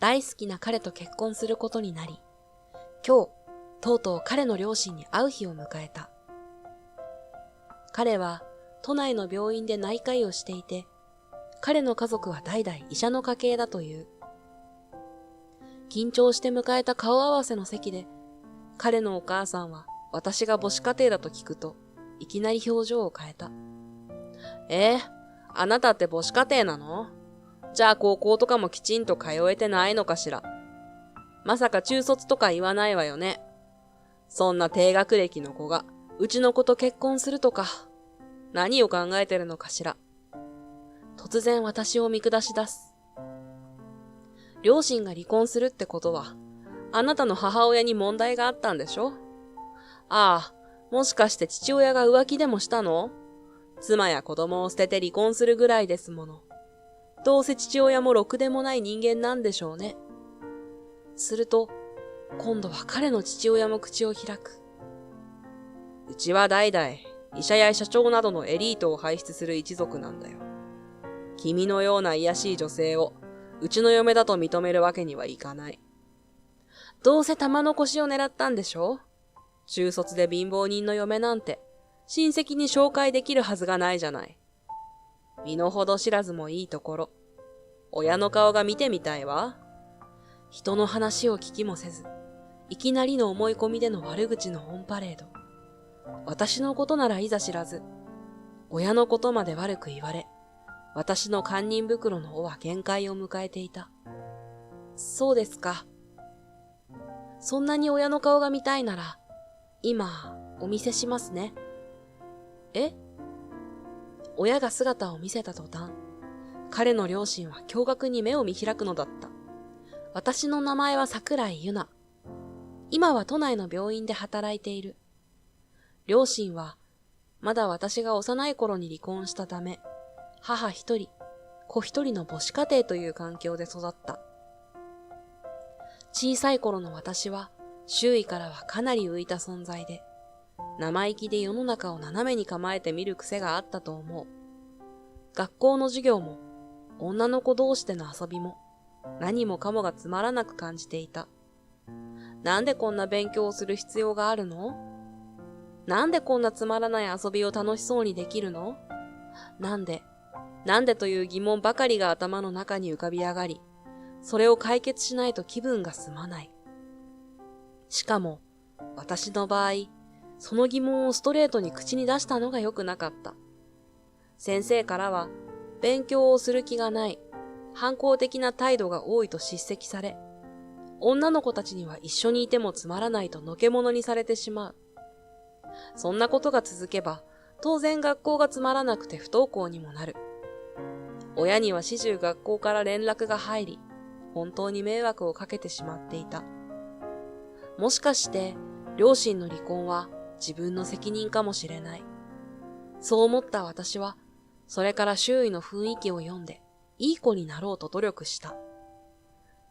大好きな彼と結婚することになり、今日、とうとう彼の両親に会う日を迎えた。彼は都内の病院で内科医をしていて、彼の家族は代々医者の家系だという。緊張して迎えた顔合わせの席で、彼のお母さんは私が母子家庭だと聞くと、いきなり表情を変えた。あなたって母子家庭なの？じゃあ高校とかもきちんと通えてないのかしら。まさか中卒とか言わないわよね。そんな低学歴の子がうちの子と結婚するとか、何を考えてるのかしら。突然私を見下し出す。両親が離婚するってことは、あなたの母親に問題があったんでしょ？ああ、もしかして父親が浮気でもしたの？妻や子供を捨てて離婚するぐらいですもの。どうせ父親もろくでもない人間なんでしょうね。すると、今度は彼の父親も口を開く。うちは代々、医者や社長などのエリートを輩出する一族なんだよ。君のような卑しい女性を、うちの嫁だと認めるわけにはいかない。どうせ玉の腰を狙ったんでしょ？中卒で貧乏人の嫁なんて、親戚に紹介できるはずがないじゃない。身の程知らずもいいところ。親の顔が見てみたいわ。人の話を聞きもせず、いきなりの思い込みでの悪口のオンパレード。私のことならいざ知らず、親のことまで悪く言われ、私の堪忍袋の尾は限界を迎えていた。そうですか。そんなに親の顔が見たいなら、今、お見せしますね。え？親が姿を見せた途端、彼の両親は驚愕に目を見開くのだった。私の名前は桜井由奈。今は都内の病院で働いている。両親は、まだ私が幼い頃に離婚したため、母一人、子一人の母子家庭という環境で育った。小さい頃の私は、周囲からはかなり浮いた存在で、生意気で世の中を斜めに構えて見る癖があったと思う。学校の授業も、女の子同士での遊びも、何もかもがつまらなく感じていた。なんでこんな勉強をする必要があるの？なんでこんなつまらない遊びを楽しそうにできるの？なんでという疑問ばかりが頭の中に浮かび上がり、それを解決しないと気分が済まない。しかも、私の場合、その疑問をストレートに口に出したのが良くなかった。先生からは、勉強をする気がない、反抗的な態度が多いと叱責され、女の子たちには一緒にいてもつまらないとのけ者にされてしまう。そんなことが続けば、当然学校がつまらなくて不登校にもなる。親には始終学校から連絡が入り、本当に迷惑をかけてしまっていた。もしかして、両親の離婚は自分の責任かもしれない。そう思った私は、それから周囲の雰囲気を読んで、いい子になろうと努力した。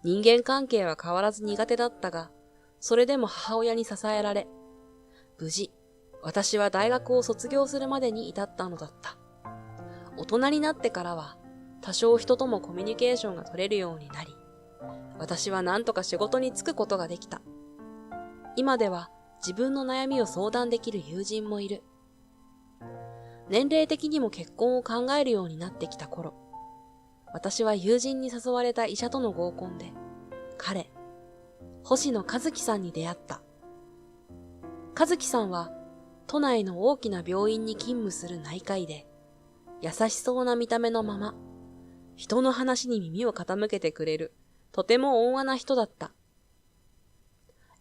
人間関係は変わらず苦手だったが、それでも母親に支えられ、無事、私は大学を卒業するまでに至ったのだった。大人になってからは、多少人ともコミュニケーションが取れるようになり、私は何とか仕事に就くことができた。今では自分の悩みを相談できる友人もいる。年齢的にも結婚を考えるようになってきた頃、私は友人に誘われた医者との合コンで、彼、星野和樹さんに出会った。和樹さんは、都内の大きな病院に勤務する内科医で、優しそうな見た目のまま、人の話に耳を傾けてくれる、とても温和な人だった。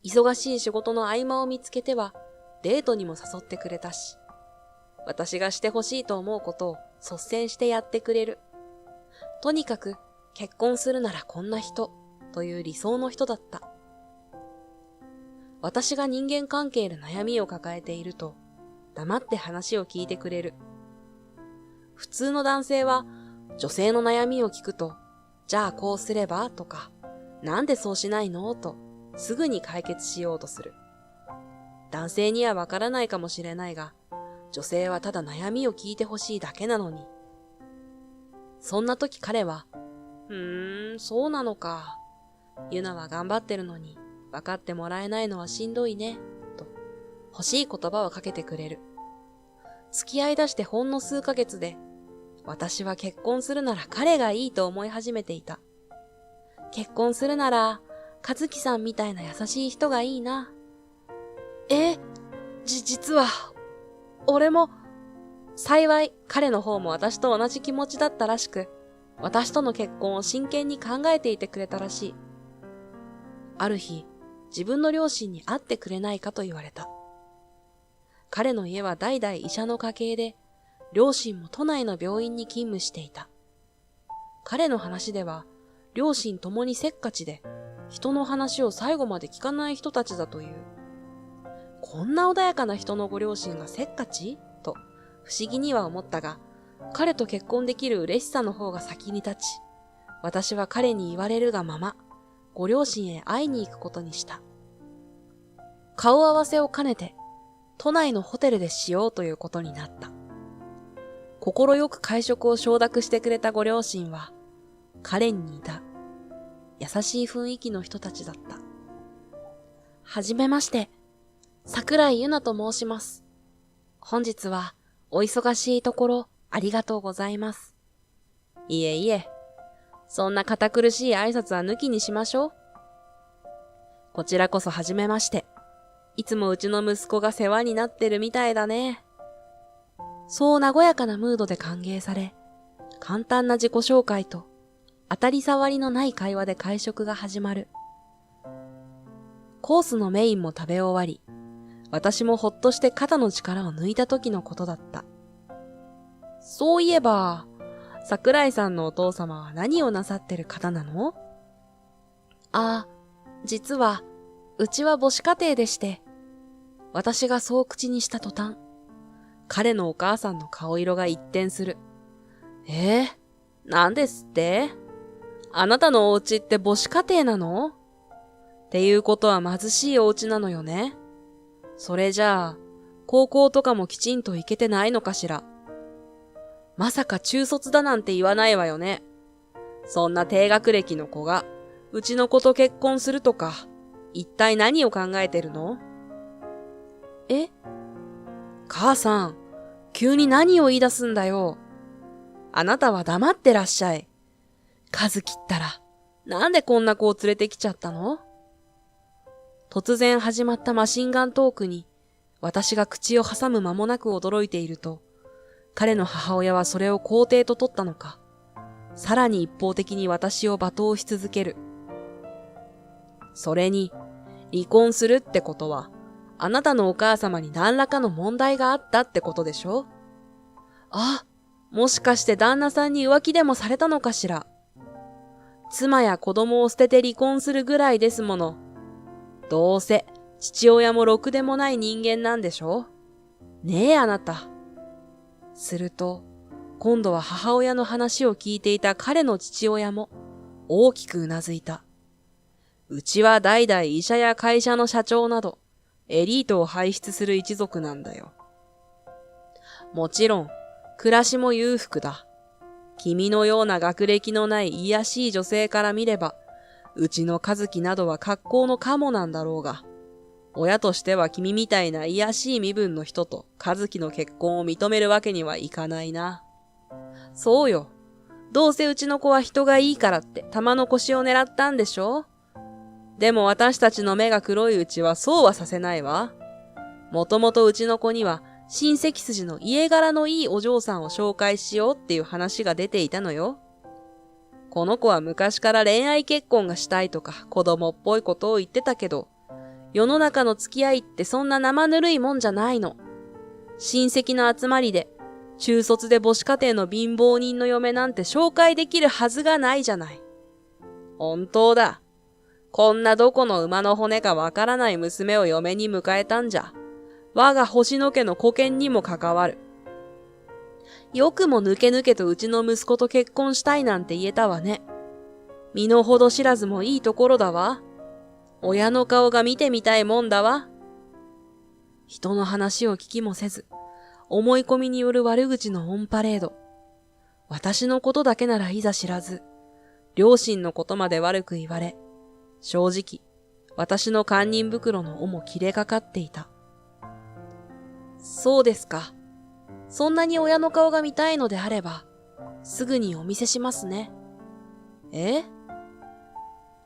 忙しい仕事の合間を見つけては、デートにも誘ってくれたし、私がしてほしいと思うことを率先してやってくれる。とにかく、結婚するならこんな人、という理想の人だった。私が人間関係で悩みを抱えていると、黙って話を聞いてくれる。普通の男性は、女性の悩みを聞くと、じゃあこうすればとか、なんでそうしないのと、すぐに解決しようとする。男性にはわからないかもしれないが、女性はただ悩みを聞いてほしいだけなのに。そんな時彼は、そうなのか。ユナは頑張ってるのに分かってもらえないのはしんどいね、と欲しい言葉をかけてくれる。付き合い出してほんの数ヶ月で、私は結婚するなら彼がいいと思い始めていた。結婚するなら、和樹さんみたいな優しい人がいいな。実は、俺も、幸い彼の方も私と同じ気持ちだったらしく、私との結婚を真剣に考えていてくれたらしい。ある日、自分の両親に会ってくれないかと言われた。彼の家は代々医者の家系で、両親も都内の病院に勤務していた。彼の話では、両親ともにせっかちで、人の話を最後まで聞かない人たちだという。こんな穏やかな人のご両親がせっかちと不思議には思ったが、彼と結婚できる嬉しさの方が先に立ち、私は彼に言われるがまま、ご両親へ会いに行くことにした。顔合わせを兼ねて、都内のホテルでしようということになった。心よく会食を承諾してくれたご両親は、彼に似た、優しい雰囲気の人たちだった。はじめまして、桜井ゆなと申します。本日はお忙しいところありがとうございます。いえいえ、そんな堅苦しい挨拶は抜きにしましょう。こちらこそはじめまして。いつもうちの息子が世話になってるみたいだね。そう和やかなムードで歓迎され、簡単な自己紹介と当たり障りのない会話で会食が始まる。コースのメインも食べ終わり、私もほっとして肩の力を抜いた時のことだった。そういえば、桜井さんのお父様は何をなさってる方なの？実は、うちは母子家庭でして、私がそう口にした途端、彼のお母さんの顔色が一転する。なんですって？あなたのお家って母子家庭なの？っていうことは貧しいお家なのよね。それじゃあ、高校とかもきちんと行けてないのかしら。まさか中卒だなんて言わないわよね。そんな低学歴の子が、うちの子と結婚するとか、一体何を考えてるの？母さん、急に何を言い出すんだよ。あなたは黙ってらっしゃい。和樹ったら、なんでこんな子を連れてきちゃったの？突然始まったマシンガントークに、私が口を挟む間もなく驚いていると、彼の母親はそれを肯定と取ったのか、さらに一方的に私を罵倒し続ける。それに、離婚するってことは、あなたのお母様に何らかの問題があったってことでしょ？もしかして旦那さんに浮気でもされたのかしら。妻や子供を捨てて離婚するぐらいですもの。どうせ、父親もろくでもない人間なんでしょ？ねえあなた。すると、今度は母親の話を聞いていた彼の父親も、大きくうなずいた。うちは代々医者や会社の社長など、エリートを輩出する一族なんだよ。もちろん、暮らしも裕福だ。君のような学歴のない卑しい女性から見れば、うちの和樹などは格好のカモなんだろうが、親としては君みたいな卑しい身分の人と和樹の結婚を認めるわけにはいかないな。そうよ。どうせうちの子は人がいいからって玉の腰を狙ったんでしょ？でも私たちの目が黒いうちはそうはさせないわ。もともとうちの子には親戚筋の家柄のいいお嬢さんを紹介しようっていう話が出ていたのよ。この子は昔から恋愛結婚がしたいとか子供っぽいことを言ってたけど、世の中の付き合いってそんな生ぬるいもんじゃないの。親戚の集まりで、中卒で母子家庭の貧乏人の嫁なんて紹介できるはずがないじゃない。本当だ。こんなどこの馬の骨かわからない娘を嫁に迎えたんじゃ、我が星野家の保険にも関わる。よくも抜け抜けとうちの息子と結婚したいなんて言えたわね。身の程知らずもいいところだわ。親の顔が見てみたいもんだわ。人の話を聞きもせず、思い込みによる悪口のオンパレード。私のことだけならいざ知らず、両親のことまで悪く言われ、正直、私の堪忍袋の尾も切れかかっていた。そうですか。そんなに親の顔が見たいのであれば、すぐにお見せしますね。え？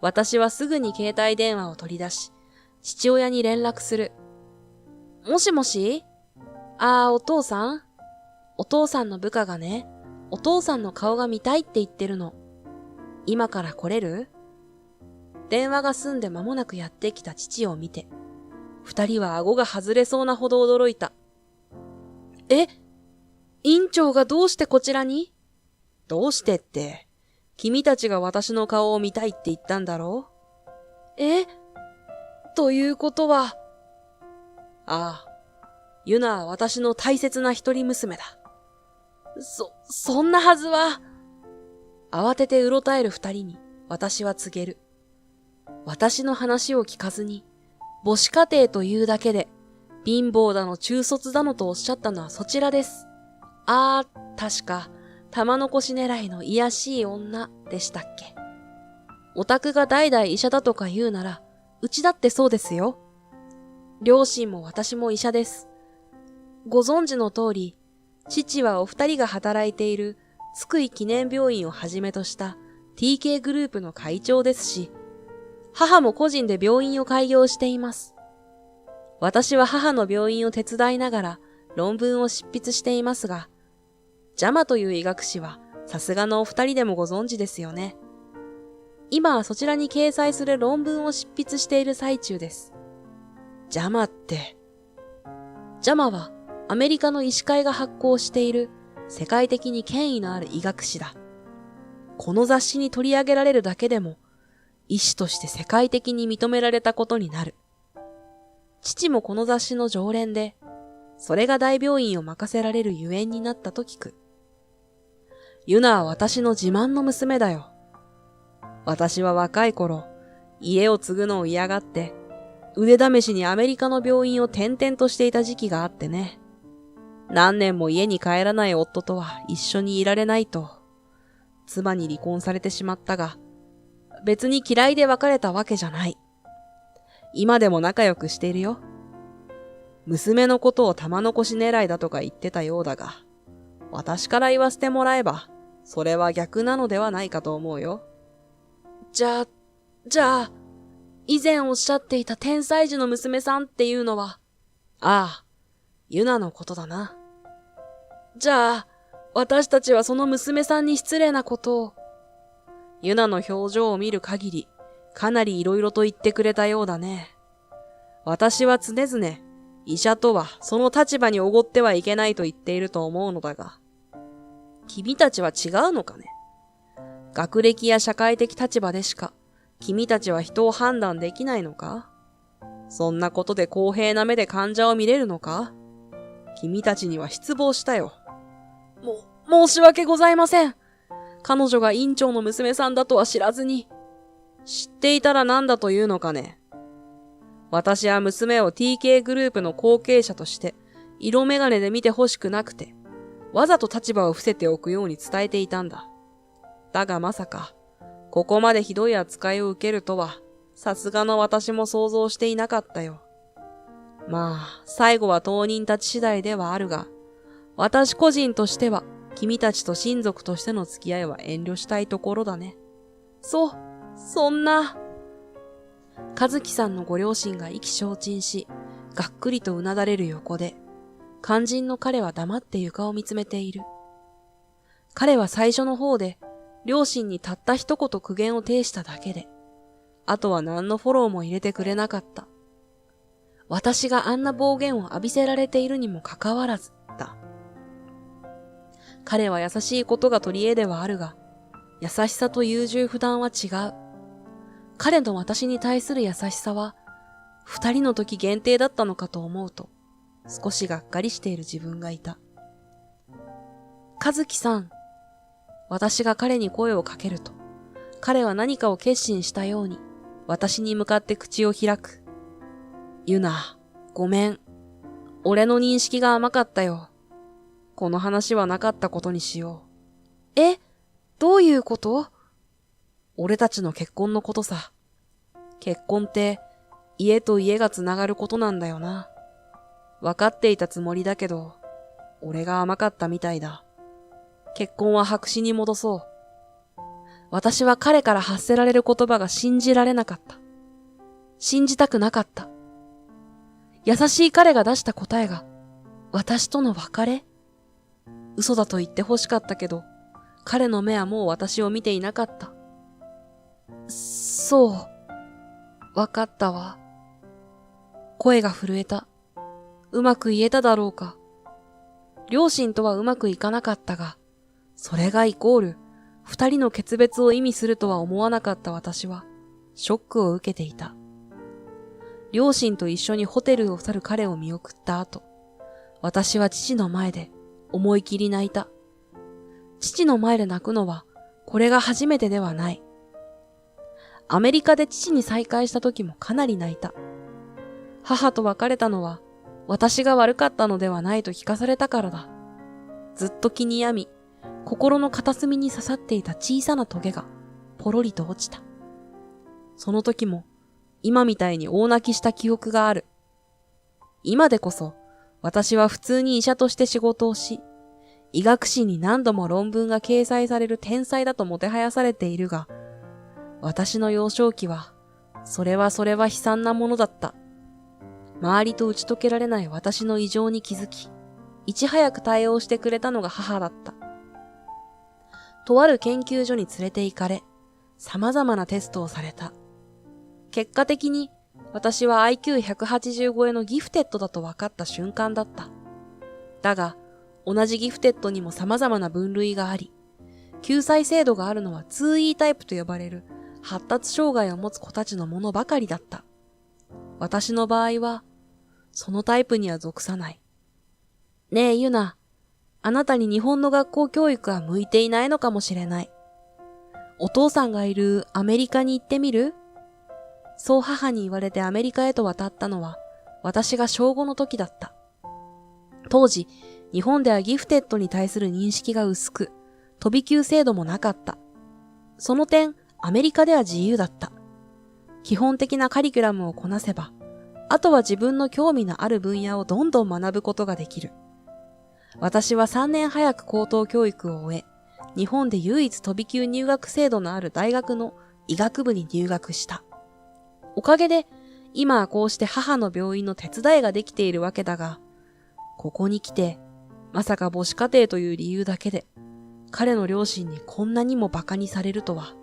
私はすぐに携帯電話を取り出し、父親に連絡する。もしもし？お父さん？お父さんの部下がね、お父さんの顔が見たいって言ってるの。今から来れる？電話が済んで間もなくやってきた父を見て、二人は顎が外れそうなほど驚いた。院長がどうしてこちらに？どうしてって、君たちが私の顔を見たいって言ったんだろう？ということは。ああ、ユナは私の大切な一人娘だ。そんなはずは。慌ててうろたえる二人に私は告げる。私の話を聞かずに、母子家庭というだけで、貧乏だの中卒だのとおっしゃったのはそちらです。確か、玉残し狙いの卑しい女でしたっけ。お宅が代々医者だとか言うなら、うちだってそうですよ。両親も私も医者です。ご存知の通り、父はお二人が働いている津久井記念病院をはじめとした TK グループの会長ですし、母も個人で病院を開業しています。私は母の病院を手伝いながら論文を執筆していますが、ジャマという医学誌はさすがのお二人でもご存知ですよね。今はそちらに掲載する論文を執筆している最中です。ジャマって。ジャマはアメリカの医師会が発行している世界的に権威のある医学誌だ。この雑誌に取り上げられるだけでも、医師として世界的に認められたことになる。父もこの雑誌の常連で、それが大病院を任せられるゆえんになったと聞く。ユナは私の自慢の娘だよ。私は若い頃、家を継ぐのを嫌がって、腕試しにアメリカの病院を転々としていた時期があってね。何年も家に帰らない夫とは一緒にいられないと、妻に離婚されてしまったが、別に嫌いで別れたわけじゃない。今でも仲良くしているよ。娘のことを玉残し狙いだとか言ってたようだが、私から言わせてもらえば、それは逆なのではないかと思うよ。じゃあ、以前おっしゃっていた天才児の娘さんっていうのは、ユナのことだな。じゃあ、私たちはその娘さんに失礼なことを。ユナの表情を見る限り、かなり色々と言ってくれたようだね。私は常々、医者とはその立場におごってはいけないと言っていると思うのだが、君たちは違うのかね。学歴や社会的立場でしか、君たちは人を判断できないのか？そんなことで公平な目で患者を見れるのか？君たちには失望したよ。申し訳ございません。彼女が院長の娘さんだとは知らずに。知っていたら何だというのかね。私は娘を TK グループの後継者として色眼鏡で見てほしくなくて、わざと立場を伏せておくように伝えていたんだ。だがまさか、ここまでひどい扱いを受けるとは、さすがの私も想像していなかったよ。まあ、最後は当人たち次第ではあるが、私個人としては、君たちと親族としての付き合いは遠慮したいところだね。そんな。和樹さんのご両親が意気消沈し、がっくりとうなだれる横で、肝心の彼は黙って床を見つめている。彼は最初の方で、両親にたった一言苦言を呈しただけで、あとは何のフォローも入れてくれなかった。私があんな暴言を浴びせられているにもかかわらずだ。彼は優しいことが取り柄ではあるが、優しさと優柔不断は違う。彼の私に対する優しさは、二人の時限定だったのかと思うと、少しがっかりしている自分がいた。和樹さん。私が彼に声をかけると、彼は何かを決心したように、私に向かって口を開く。ユナ、ごめん。俺の認識が甘かったよ。この話はなかったことにしよう。どういうこと？俺たちの結婚のことさ。結婚って家と家がつながることなんだよな。わかっていたつもりだけど、俺が甘かったみたいだ。結婚は白紙に戻そう。私は彼から発せられる言葉が信じられなかった。信じたくなかった。優しい彼が出した答えが、私との別れ？嘘だと言って欲しかったけど、彼の目はもう私を見ていなかった。そう、わかったわ。声が震えた。うまく言えただろうか。両親とはうまくいかなかったが、それがイコール、二人の決別を意味するとは思わなかった私は、ショックを受けていた。両親と一緒にホテルを去る彼を見送った後、私は父の前で思い切り泣いた。父の前で泣くのは、これが初めてではない。アメリカで父に再会した時もかなり泣いた。母と別れたのは、私が悪かったのではないと聞かされたからだ。ずっと気に病み、心の片隅に刺さっていた小さなトゲが、ポロリと落ちた。その時も、今みたいに大泣きした記憶がある。今でこそ、私は普通に医者として仕事をし、医学誌に何度も論文が掲載される天才だともてはやされているが、私の幼少期は、それは悲惨なものだった。周りと打ち解けられない私の異常に気づき、いち早く対応してくれたのが母だった。とある研究所に連れて行かれ、様々なテストをされた。結果的に私は IQ180 超えのギフテッドだと分かった瞬間だった。だが、同じギフテッドにも様々な分類があり、救済制度があるのは 2E タイプと呼ばれる発達障害を持つ子たちのものばかりだった。私の場合は、そのタイプには属さない。ねえユナ、あなたに日本の学校教育は向いていないのかもしれない。お父さんがいるアメリカに行ってみる？そう母に言われてアメリカへと渡ったのは、私が小5の時だった。当時、日本ではギフテッドに対する認識が薄く、飛び級制度もなかった。その点、アメリカでは自由だった。基本的なカリキュラムをこなせば、あとは自分の興味のある分野をどんどん学ぶことができる。私は3年早く高等教育を終え、日本で唯一飛び級入学制度のある大学の医学部に入学した。おかげで、今はこうして母の病院の手伝いができているわけだが、ここに来て、まさか母子家庭という理由だけで、彼の両親にこんなにも馬鹿にされるとは、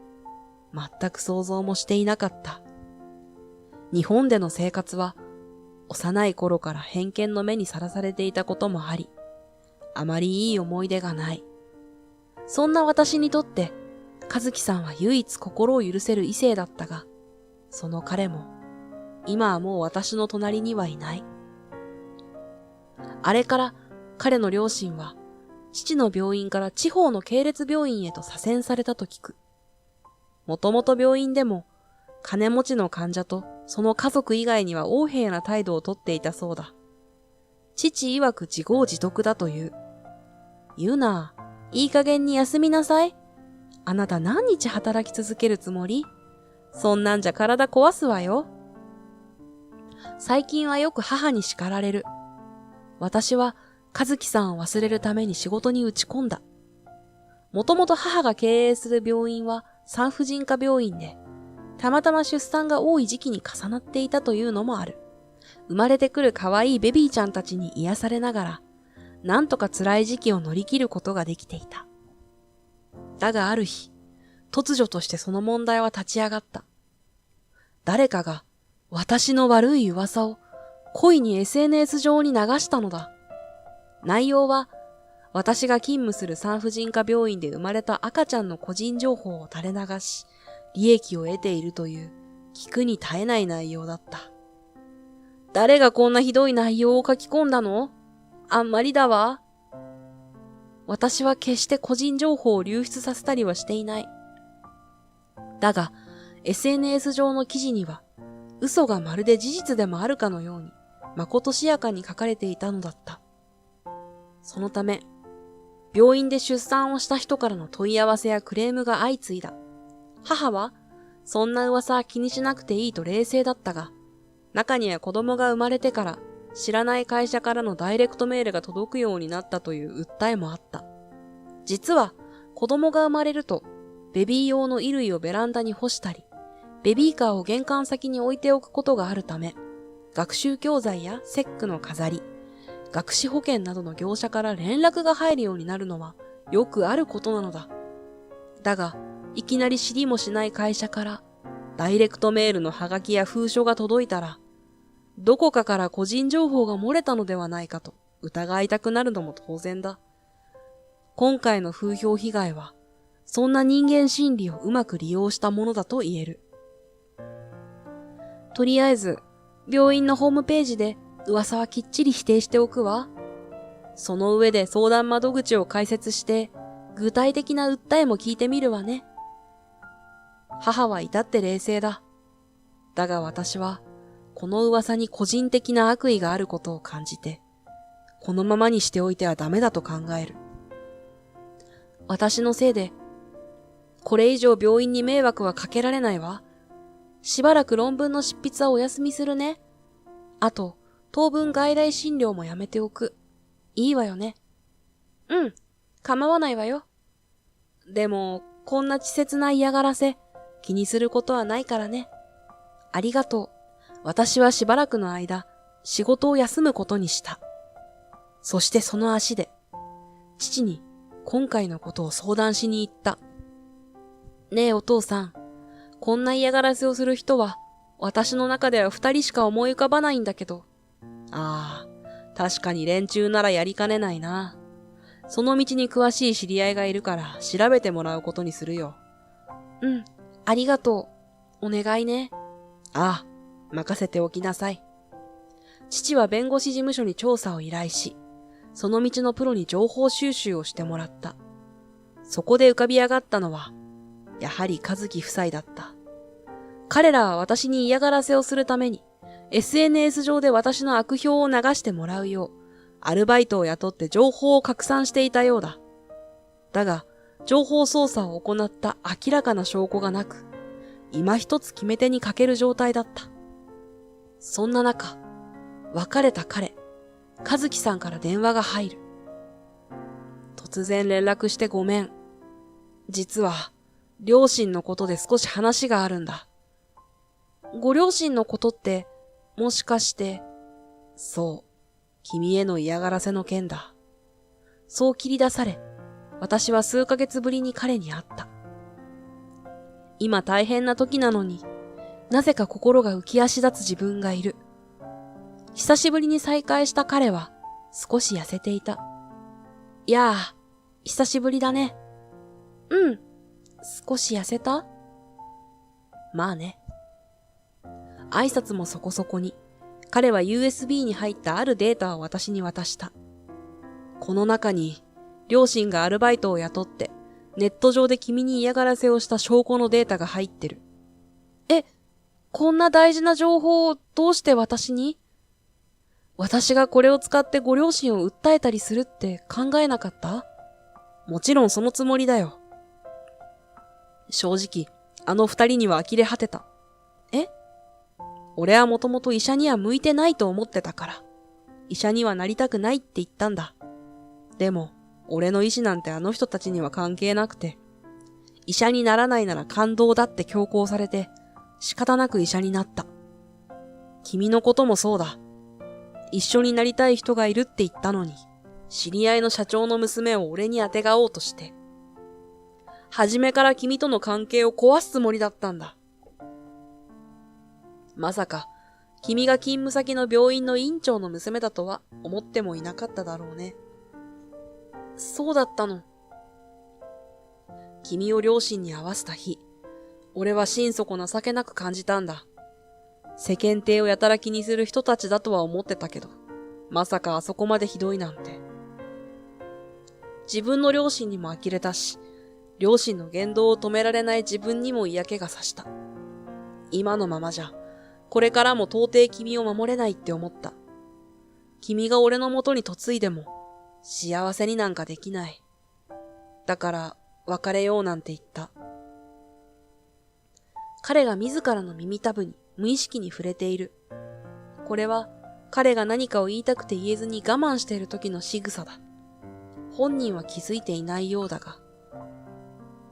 全く想像もしていなかった。日本での生活は、幼い頃から偏見の目にさらされていたこともあり、あまりいい思い出がない。そんな私にとって、和樹さんは唯一心を許せる異性だったが、その彼も、今はもう私の隣にはいない。あれから彼の両親は、父の病院から地方の系列病院へと左遷されたと聞く。もともと病院でも、金持ちの患者とその家族以外には横柄な態度をとっていたそうだ。父曰く自業自得だという。言うな、いい加減に休みなさい。あなた何日働き続けるつもり？そんなんじゃ体壊すわよ。最近はよく母に叱られる。私は和樹さんを忘れるために仕事に打ち込んだ。もともと母が経営する病院は産婦人科病院で、たまたま出産が多い時期に重なっていたというのもある。生まれてくる可愛いベビーちゃんたちに癒されながら、なんとか辛い時期を乗り切ることができていた。だがある日、突如としてその問題は立ち上がった。誰かが私の悪い噂を故意に SNS 上に流したのだ。内容は、私が勤務する産婦人科病院で生まれた赤ちゃんの個人情報を垂れ流し、利益を得ているという聞くに耐えない内容だった。誰がこんなひどい内容を書き込んだの？あんまりだわ。私は決して個人情報を流出させたりはしていない。だが、SNS 上の記事には、嘘がまるで事実でもあるかのように、まことしやかに書かれていたのだった。そのため、病院で出産をした人からの問い合わせやクレームが相次いだ。母は、そんな噂は気にしなくていいと冷静だったが、中には子供が生まれてから知らない会社からのダイレクトメールが届くようになったという訴えもあった。実は子供が生まれるとベビー用の衣類をベランダに干したり、ベビーカーを玄関先に置いておくことがあるため、学習教材や節句の飾り、学資保険などの業者から連絡が入るようになるのはよくあることなのだ。だが、いきなり知りもしない会社からダイレクトメールのハガキや封書が届いたら、どこかから個人情報が漏れたのではないかと疑いたくなるのも当然だ。今回の風評被害は、そんな人間心理をうまく利用したものだと言える。とりあえず、病院のホームページで噂はきっちり否定しておくわ。その上で相談窓口を開設して、具体的な訴えも聞いてみるわね。母は至って冷静だ。だが私は、この噂に個人的な悪意があることを感じて、このままにしておいてはダメだと考える。私のせいで、これ以上病院に迷惑はかけられないわ。しばらく論文の執筆はお休みするね。あと、当分外来診療もやめておく。いいわよね。うん、構わないわよ。でも、こんな稚拙な嫌がらせ、気にすることはないからね。ありがとう。私はしばらくの間、仕事を休むことにした。そしてその足で、父に今回のことを相談しに行った。ねえお父さん、こんな嫌がらせをする人は、私の中では2人しか思い浮かばないんだけど。ああ、確かに連中ならやりかねないな。その道に詳しい知り合いがいるから調べてもらうことにするよ。うん、ありがとう。お願いね。ああ、任せておきなさい。父は弁護士事務所に調査を依頼し、その道のプロに情報収集をしてもらった。そこで浮かび上がったのは、やはり和樹夫妻だった。彼らは私に嫌がらせをするために、SNS 上で私の悪評を流してもらうよう、アルバイトを雇って情報を拡散していたようだ。だが、情報操作を行った明らかな証拠がなく、今一つ決め手に欠ける状態だった。そんな中、別れた彼、和樹さんから電話が入る。突然連絡してごめん。実は、両親のことで少し話があるんだ。ご両親のことって、もしかして、そう、君への嫌がらせの件だ。そう切り出され、私は数ヶ月ぶりに彼に会った。今大変な時なのに、なぜか心が浮き足立つ自分がいる。久しぶりに再会した彼は少し痩せていた。いやあ、久しぶりだね。うん、少し痩せた？まあね。挨拶もそこそこに、彼は USB に入ったあるデータを私に渡した。この中に、両親がアルバイトを雇って、ネット上で君に嫌がらせをした証拠のデータが入ってる。え、こんな大事な情報をどうして私に？私がこれを使ってご両親を訴えたりするって考えなかった？もちろんそのつもりだよ。正直、あの2人には呆れ果てた。え？俺はもともと医者には向いてないと思ってたから、医者にはなりたくないって言ったんだ。でも、俺の意思なんてあの人たちには関係なくて、医者にならないなら勘当だって強行されて、仕方なく医者になった。君のこともそうだ。一緒になりたい人がいるって言ったのに、知り合いの社長の娘を俺にあてがおうとして、初めから君との関係を壊すつもりだったんだ。まさか、君が勤務先の病院の院長の娘だとは思ってもいなかっただろうね。そうだったの。君を両親に会わせた日、俺は心底情けなく感じたんだ。世間体をやたら気にする人たちだとは思ってたけど、まさかあそこまでひどいなんて。自分の両親にも呆れたし、両親の言動を止められない自分にも嫌気がさした。今のままじゃ、これからも到底君を守れないって思った。君が俺の元に嫁いでも、幸せになんかできない。だから、別れようなんて言った。彼が自らの耳たぶに無意識に触れている。これは彼が何かを言いたくて言えずに我慢している時の仕草だ。本人は気づいていないようだが。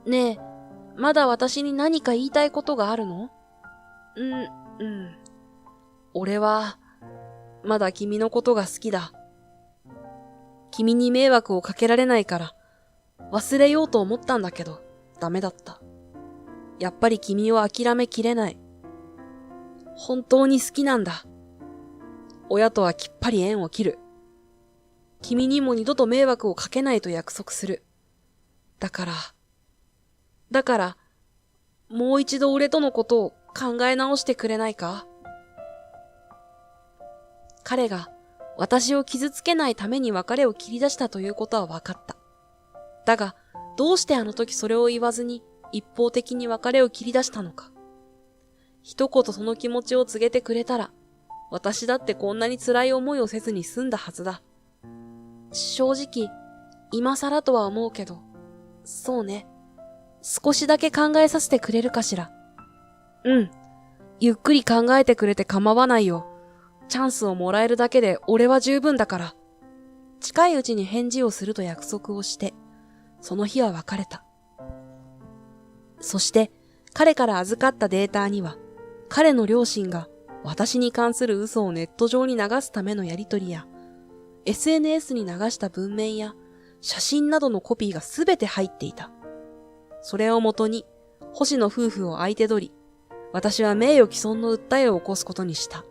ねえ、まだ私に何か言いたいことがあるの？俺は、まだ君のことが好きだ。君に迷惑をかけられないから、忘れようと思ったんだけど、ダメだった。やっぱり君を諦めきれない。本当に好きなんだ。親とはきっぱり縁を切る。君にも二度と迷惑をかけないと約束する。だから、もう一度俺とのことを考え直してくれないか？彼が私を傷つけないために別れを切り出したということは分かった。だが、どうしてあの時それを言わずに一方的に別れを切り出したのか。一言その気持ちを告げてくれたら、私だってこんなに辛い思いをせずに済んだはずだ。正直、今更とは思うけど、そうね。少しだけ考えさせてくれるかしら。ゆっくり考えてくれて構わないよ。チャンスをもらえるだけで俺は十分だから。近いうちに返事をすると約束をして、その日は別れた。そして、彼から預かったデータには、彼の両親が私に関する嘘をネット上に流すためのやりとりや、SNS に流した文面や写真などのコピーがすべて入っていた。それをもとに、星野夫婦を相手取り、私は名誉毀損の訴えを起こすことにした。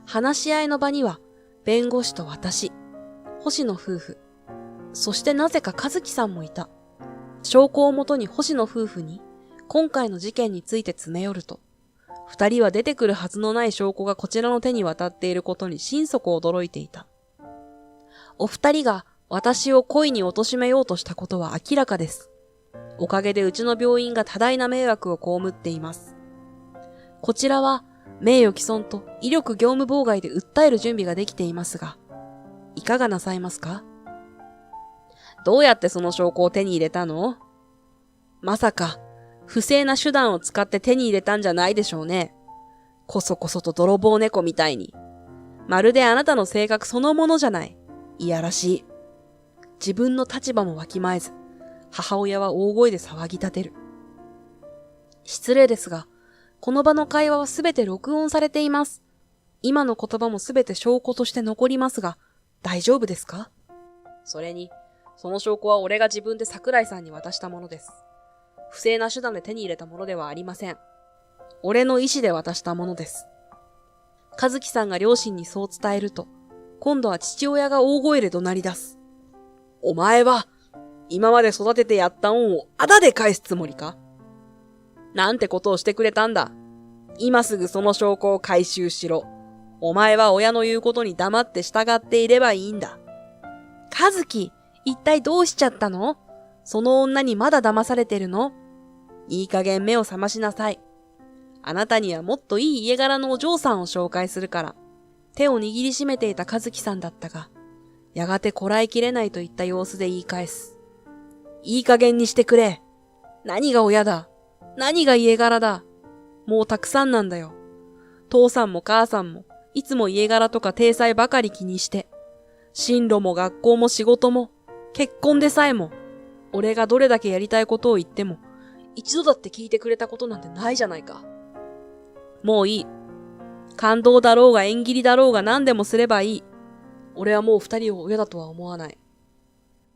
話し合いの場には、弁護士と私、星野夫婦、そしてなぜか和樹さんもいた。証拠をもとに星野夫婦に、今回の事件について詰め寄ると、二人は出てくるはずのない証拠がこちらの手に渡っていることに心底驚いていた。お二人が私を故意に貶めようとしたことは明らかです。おかげでうちの病院が多大な迷惑を被っています。こちらは名誉毀損と威力業務妨害で訴える準備ができていますが、いかがなさいますか？どうやってその証拠を手に入れたの？まさか、不正な手段を使って手に入れたんじゃないでしょうね。こそこそと泥棒猫みたいに。まるであなたの性格そのものじゃない。いやらしい。自分の立場もわきまえず、母親は大声で騒ぎ立てる。失礼ですが、この場の会話はすべて録音されています。今の言葉もすべて証拠として残りますが、大丈夫ですか？それに、その証拠は俺が自分で桜井さんに渡したものです。不正な手段で手に入れたものではありません。俺の意思で渡したものです。和樹さんが両親にそう伝えると、今度は父親が大声で怒鳴り出す。お前は、今まで育ててやった恩をあだで返すつもりか？なんてことをしてくれたんだ。今すぐその証拠を回収しろ。お前は親の言うことに黙って従っていればいいんだ。和樹、一体どうしちゃったの？その女にまだ騙されてるの？いい加減目を覚ましなさい。あなたにはもっといい家柄のお嬢さんを紹介するから。手を握りしめていた和樹さんだったが、やがてこらえきれないといった様子で言い返す。いい加減にしてくれ。何が親だ？何が家柄だ？もうたくさんなんだよ。父さんも母さんも、いつも家柄とか体裁ばかり気にして、進路も学校も仕事も、結婚でさえも、俺がどれだけやりたいことを言っても、一度だって聞いてくれたことなんてないじゃないか。もういい。感動だろうが縁切りだろうが何でもすればいい。俺はもう二人を親だとは思わない。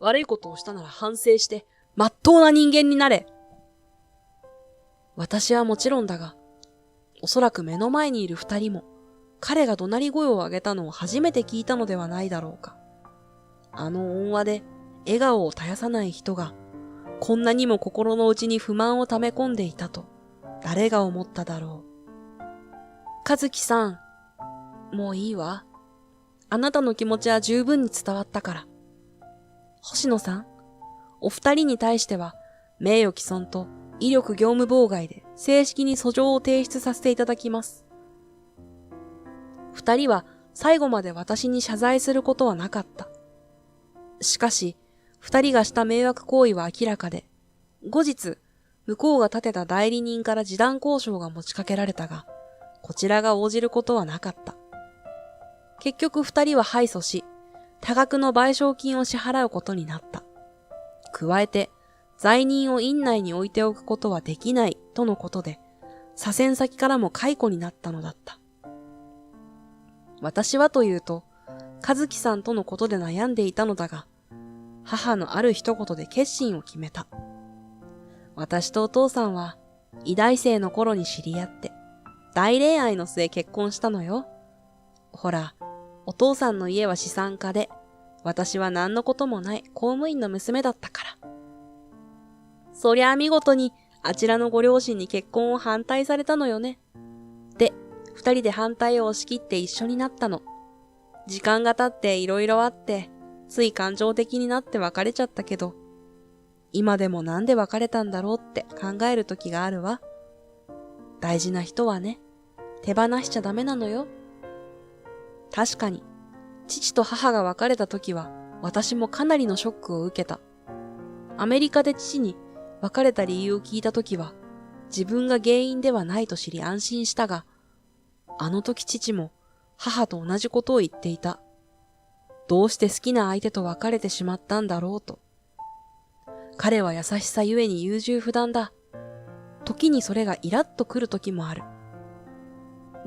悪いことをしたなら反省して、まっとうな人間になれ。私はもちろんだが、おそらく目の前にいる二人も、彼が怒鳴り声を上げたのを初めて聞いたのではないだろうか。あの恩和で笑顔を絶やさない人が、こんなにも心の内に不満を溜め込んでいたと、誰が思っただろう。和樹さん、もういいわ。あなたの気持ちは十分に伝わったから。星野さん、お二人に対しては、名誉毀損と威力業務妨害で正式に訴状を提出させていただきます。二人は最後まで私に謝罪することはなかった。しかし、二人がした迷惑行為は明らかで、後日、向こうが立てた代理人から示談交渉が持ちかけられたが、こちらが応じることはなかった。結局二人は敗訴し、多額の賠償金を支払うことになった。加えて、罪人を院内に置いておくことはできないとのことで、左遷先からも解雇になったのだった。私はというと、和樹さんとのことで悩んでいたのだが、母のある一言で決心を決めた。私とお父さんは、医大生の頃に知り合って、大恋愛の末結婚したのよ。ほら、お父さんの家は資産家で、私は何のこともない公務員の娘だったから。そりゃあ見事に、あちらのご両親に結婚を反対されたのよね。で、二人で反対を押し切って一緒になったの。時間が経っていろいろあって、つい感情的になって別れちゃったけど、今でもなんで別れたんだろうって考える時があるわ。大事な人はね、手放しちゃダメなのよ。確かに、父と母が別れた時は、私もかなりのショックを受けた。アメリカで父に別れた理由を聞いた時は、自分が原因ではないと知り安心したが、あの時父も母と同じことを言っていた。どうして好きな相手と別れてしまったんだろうと。彼は優しさゆえに優柔不断だ。時にそれがイラッとくる時もある。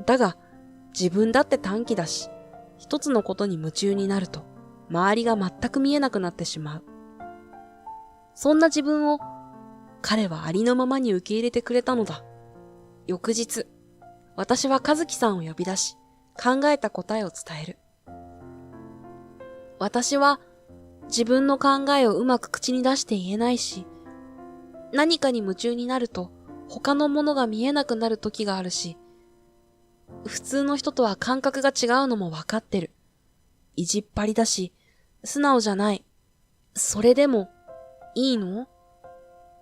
だが、自分だって短気だし、一つのことに夢中になると、周りが全く見えなくなってしまう。そんな自分を、彼はありのままに受け入れてくれたのだ。翌日、私は和樹さんを呼び出し、考えた答えを伝える。私は、自分の考えをうまく口に出して言えないし、何かに夢中になると、他のものが見えなくなる時があるし、普通の人とは感覚が違うのもわかってる。意地っ張りだし、素直じゃない。それでも、いいの？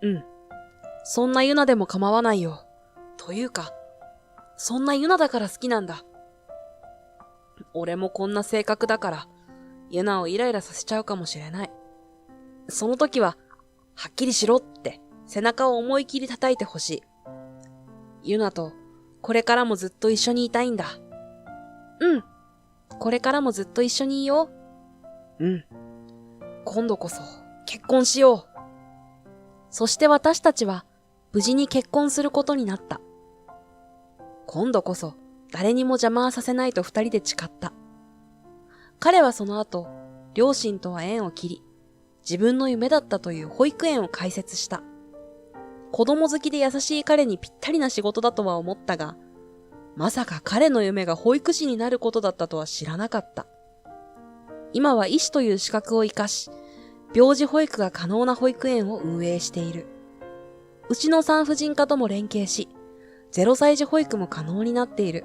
うん。そんなユナでも構わないよ。というか、そんなユナだから好きなんだ。俺もこんな性格だから、ユナをイライラさせちゃうかもしれない。その時は、はっきりしろって背中を思い切り叩いてほしい。ユナと、これからもずっと一緒にいたいんだ。うん。これからもずっと一緒にいよう。うん。今度こそ結婚しよう。そして私たちは無事に結婚することになった。今度こそ誰にも邪魔はさせないと二人で誓った。彼はその後、両親とは縁を切り、自分の夢だったという保育園を開設した。子供好きで優しい彼にぴったりな仕事だとは思ったが、まさか彼の夢が保育士になることだったとは知らなかった。今は医師という資格を生かし、病児保育が可能な保育園を運営している。うちの産婦人科とも連携し、0歳児保育も可能になっている。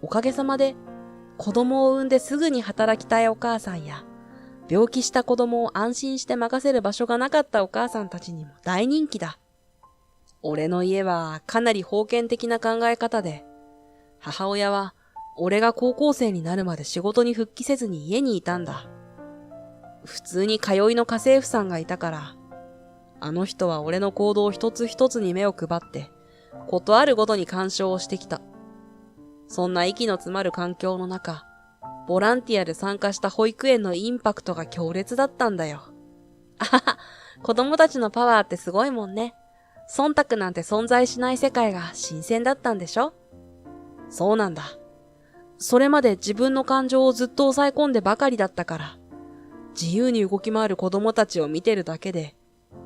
おかげさまで、子供を産んですぐに働きたいお母さんや、病気した子供を安心して任せる場所がなかったお母さんたちにも大人気だ。俺の家はかなり封建的な考え方で、母親は俺が高校生になるまで仕事に復帰せずに家にいたんだ。普通に通いの家政婦さんがいたから、あの人は俺の行動一つ一つに目を配って、ことあるごとに干渉をしてきた。そんな息の詰まる環境の中、ボランティアで参加した保育園のインパクトが強烈だったんだよ。あはは、子供たちのパワーってすごいもんね。忖度なんて存在しない世界が新鮮だったんでしょ？そうなんだ。それまで自分の感情をずっと抑え込んでばかりだったから、自由に動き回る子供たちを見てるだけで、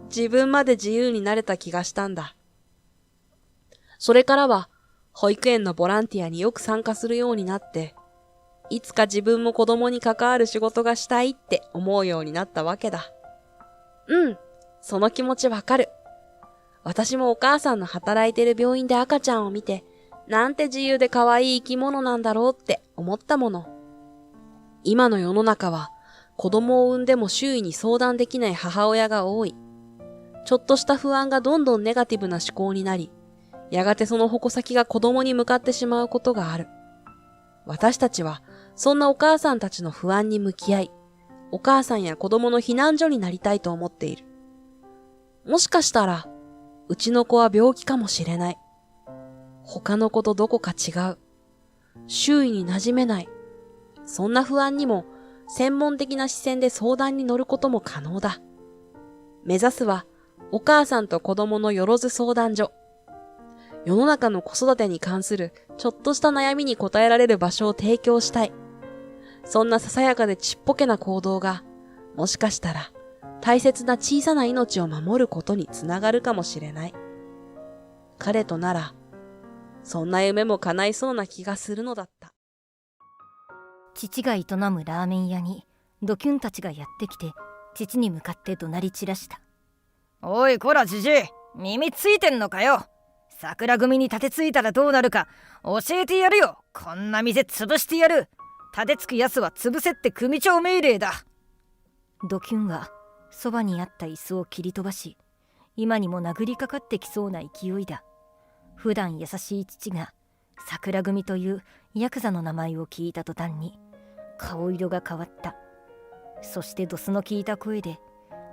自分まで自由になれた気がしたんだ。それからは、保育園のボランティアによく参加するようになって、いつか自分も子供に関わる仕事がしたいって思うようになったわけだ。うん、その気持ちわかる。私もお母さんの働いてる病院で赤ちゃんを見て、なんて自由で可愛い生き物なんだろうって思ったもの。今の世の中は、子供を産んでも周囲に相談できない母親が多い。ちょっとした不安がどんどんネガティブな思考になり、やがてその矛先が子供に向かってしまうことがある。私たちは、そんなお母さんたちの不安に向き合い、お母さんや子供の避難所になりたいと思っている。もしかしたら、うちの子は病気かもしれない。他の子とどこか違う。周囲に馴染めない。そんな不安にも専門的な視線で相談に乗ることも可能だ。目指すはお母さんと子供のよろず相談所。世の中の子育てに関するちょっとした悩みに答えられる場所を提供したい。そんなささやかでちっぽけな行動が、もしかしたら大切な小さな命を守ることにつながるかもしれない。彼となら、そんな夢も叶いそうな気がするのだった。父が営むラーメン屋にドキュンたちがやってきて、父に向かって怒鳴り散らした。おいこらじじい、耳ついてんのかよ。桜組に立てついたらどうなるか教えてやるよ。こんな店潰してやる。立てつくやつは潰せって組長命令だ。ドキュンはそばにあった椅子を切り飛ばし、今にも殴りかかってきそうな勢いだ。普段優しい父が桜組というヤクザの名前を聞いた途端に顔色が変わった。そしてドスの効いた声で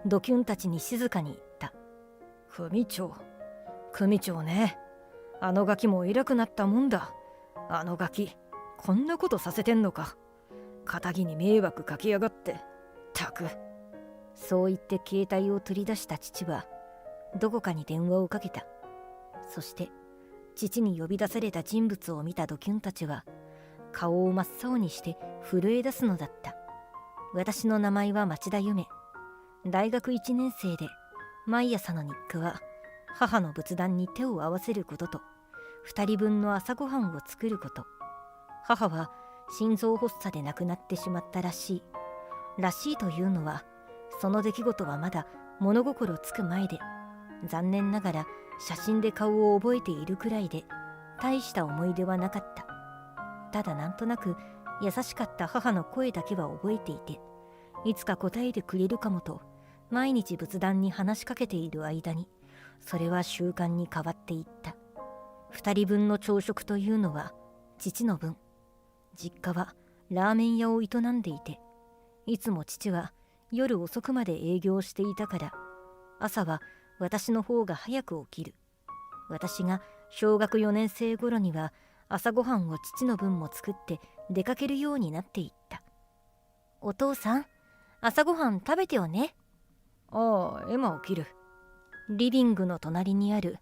ドキュンたちに静かに言った。組長ね。あのガキも偉くなったもんだ。あのガキこんなことさせてんのか。片木に迷惑かけやがって。たく。そう言って携帯を取り出した父はどこかに電話をかけた。そして父に呼び出された人物を見たドキュンたちは顔を真っ青にして震え出すのだった。私の名前は町田ゆめ。大学1年生で、毎朝の日課は母の仏壇に手を合わせることと2人分の朝ごはんを作ること。母は心臓発作で亡くなってしまったらしい。らしいというのは、その出来事はまだ物心つく前で、残念ながら写真で顔を覚えているくらいで大した思い出はなかった。ただなんとなく優しかった母の声だけは覚えていて、いつか答えてくれるかもと毎日仏壇に話しかけている間に、それは習慣に変わっていった。2人分の朝食というのは父の分。実家はラーメン屋を営んでいて、いつも父は夜遅くまで営業していたから、朝は私の方が早く起きる。私が小学4年生頃には朝ごはんを父の分も作って出かけるようになっていった。お父さん、朝ごはん食べてよね。ああ、今起きる。リビングの隣にある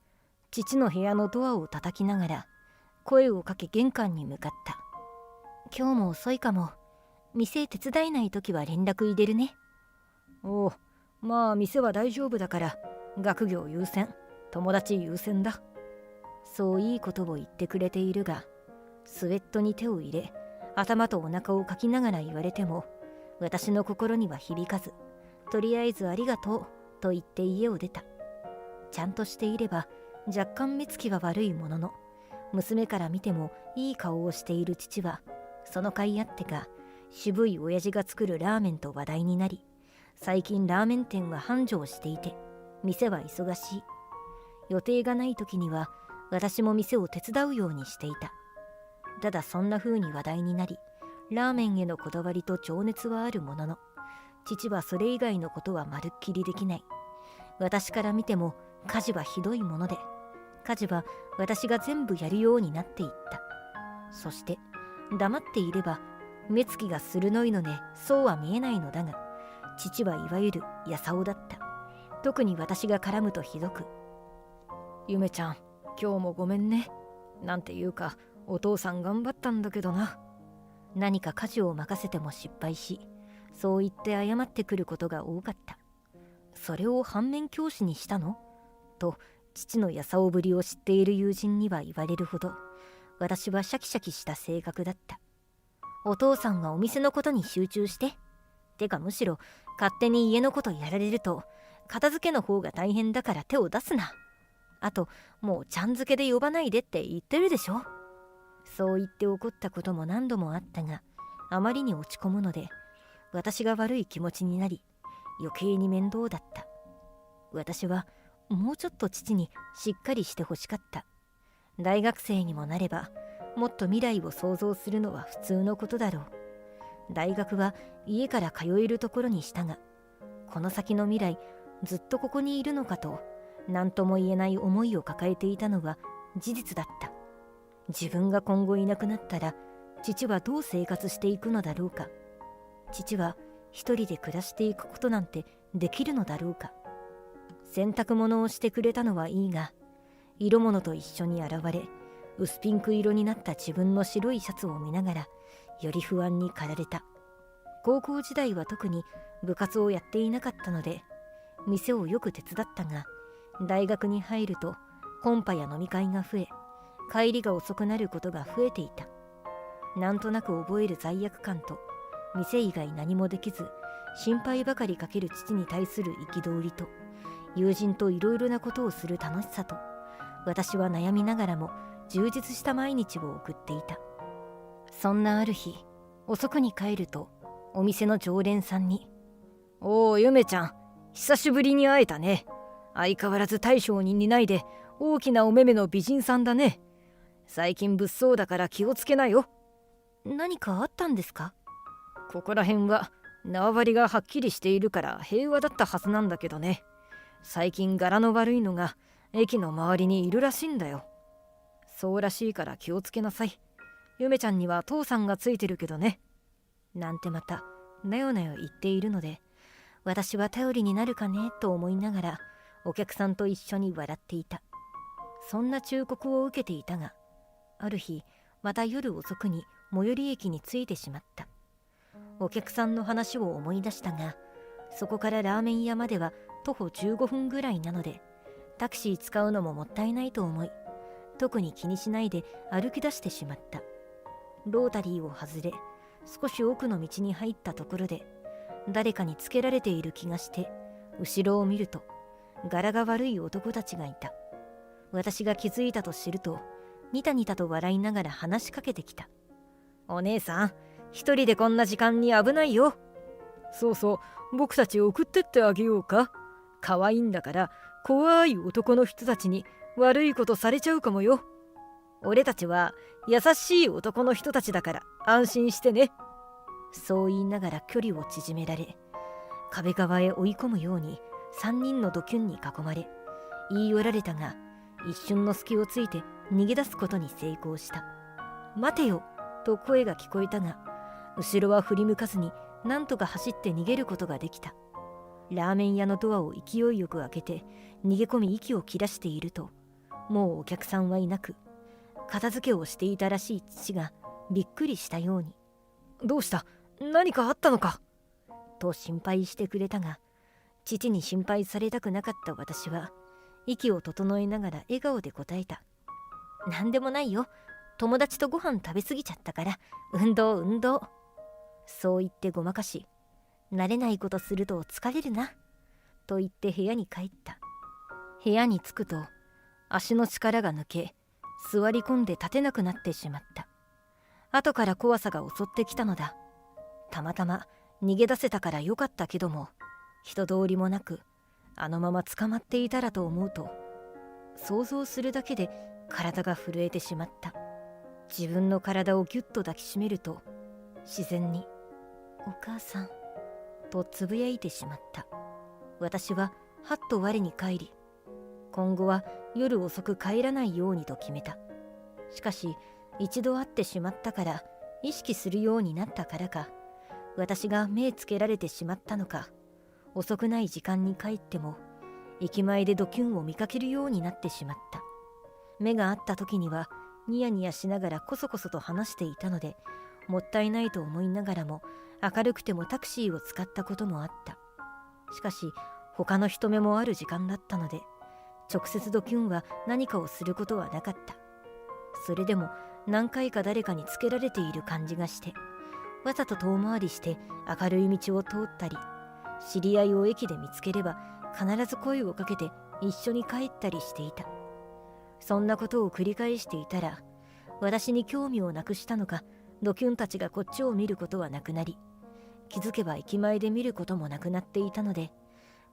父の部屋のドアを叩きながら声をかけ玄関に向かった。今日も遅いかも。店手伝えないときは連絡入れるね。おう、まあ店は大丈夫だから、学業優先、友達優先だ。そういいことを言ってくれているが、スウェットに手を入れ、頭とお腹をかきながら言われても、私の心には響かず、とりあえずありがとうと言って家を出た。ちゃんとしていれば若干目つきは悪いものの、娘から見てもいい顔をしている父は、その甲斐あってか渋い親父が作るラーメンと話題になり、最近ラーメン店は繁盛していて、店は忙しい。予定がない時には私も店を手伝うようにしていた。ただそんな風に話題になり、ラーメンへのこだわりと情熱はあるものの、父はそれ以外のことはまるっきりできない。私から見ても家事はひどいもので、家事は私が全部やるようになっていった。そして黙っていれば目つきが鋭いのでそうは見えないのだが、父はいわゆるやさおだった。特に私が絡むとひどく、ゆめちゃん、今日もごめんね。なんていうか、お父さん頑張ったんだけどな。何か家事を任せても失敗し、そう言って謝ってくることが多かった。それを反面教師にしたのと父のやさおぶりを知っている友人には言われるほど、私はシャキシャキした性格だった。お父さんはお店のことに集中して。てかむしろ勝手に家のことやられると片付けの方が大変だから手を出すな。あともうちゃん付けで呼ばないでって言ってるでしょ。そう言って怒ったことも何度もあったが、あまりに落ち込むので私が悪い気持ちになり、余計に面倒だった。私はもうちょっと父にしっかりしてほしかった。大学生にもなればもっと未来を想像するのは普通のことだろう。大学は家から通えるところにしたが、この先の未来ずっとここにいるのかと何とも言えない思いを抱えていたのは事実だった。自分が今後いなくなったら父はどう生活していくのだろうか。父は一人で暮らしていくことなんてできるのだろうか。洗濯物をしてくれたのはいいが、色物と一緒に現れ薄ピンク色になった自分の白いシャツを見ながらより不安に駆られた。高校時代は特に部活をやっていなかったので店をよく手伝ったが、大学に入るとコンパや飲み会が増え、帰りが遅くなることが増えていた。なんとなく覚える罪悪感と、店以外何もできず心配ばかりかける父に対する憤りと、友人といろいろなことをする楽しさと、私は悩みながらも充実した毎日を送っていた。そんなある日、遅くに帰るとお店の常連さんに、おうゆめちゃん、久しぶりに会えたね。相変わらず大将に似ないで大きなお目目の美人さんだね。最近物騒だから気をつけなよ。何かあったんですか？ここら辺は縄張りがはっきりしているから平和だったはずなんだけどね。最近柄の悪いのが駅の周りにいるらしいんだよ。そうらしいから気をつけなさい。ゆめちゃんには父さんがついてるけどね。なんてまたなよなよ言っているので、私は頼りになるかねと思いながらお客さんと一緒に笑っていた。そんな忠告を受けていたが、ある日また夜遅くに最寄り駅に着いてしまった。お客さんの話を思い出したが、そこからラーメン屋までは徒歩15分ぐらいなので、タクシー使うのももったいないと思い、特に気にしないで歩き出してしまった。ロータリーを外れ、少し奥の道に入ったところで誰かにつけられている気がして、後ろを見ると柄が悪い男たちがいた。私が気づいたと知ると、ニタニタと笑いながら話しかけてきた。お姉さん、一人でこんな時間に危ないよ。そうそう、僕たち送ってってあげようか。可愛いんだから怖い男の人たちに悪いことされちゃうかもよ。俺たちは優しい男の人たちだから安心してね。そう言いながら距離を縮められ、壁側へ追い込むように3人のドキュンに囲まれ、言い寄られたが、一瞬の隙をついて逃げ出すことに成功した。待てよと声が聞こえたが、後ろは振り向かずになんとか走って逃げることができた。ラーメン屋のドアを勢いよく開けて逃げ込み息を切らしていると、もうお客さんはいなく、片付けをしていたらしい父がびっくりしたように、どうした？何かあったのか？と心配してくれたが、父に心配されたくなかった私は息を整えながら笑顔で答えた。なんでもないよ。友達とご飯食べ過ぎちゃったから運動。そう言ってごまかし、慣れないことすると疲れるなと言って部屋に帰った。部屋に着くと足の力が抜け、座り込んで立てなくなってしまった。後から怖さが襲ってきたのだ。たまたま逃げ出せたからよかったけども、人通りもなくあのまま捕まっていたらと思うと、想像するだけで体が震えてしまった。自分の体をぎゅっと抱きしめると、自然にお母さんとつぶやいてしまった。私ははっと我に返り、今後は夜遅く帰らないようにと決めた。しかし一度会ってしまったから、意識するようになったからか、私が目つけられてしまったのか、遅くない時間に帰っても駅前でドキュンを見かけるようになってしまった。目が合った時にはニヤニヤしながらこそこそと話していたので、もったいないと思いながらも明るくてもタクシーを使ったこともあった。しかし他の人目もある時間だったので、直接ドキュンは何かをすることはなかった。それでも何回か誰かにつけられている感じがして、わざと遠回りして明るい道を通ったり、知り合いを駅で見つければ必ず声をかけて一緒に帰ったりしていた。そんなことを繰り返していたら、私に興味をなくしたのか、ドキュンたちがこっちを見ることはなくなり、気づけば駅前で見ることもなくなっていたので、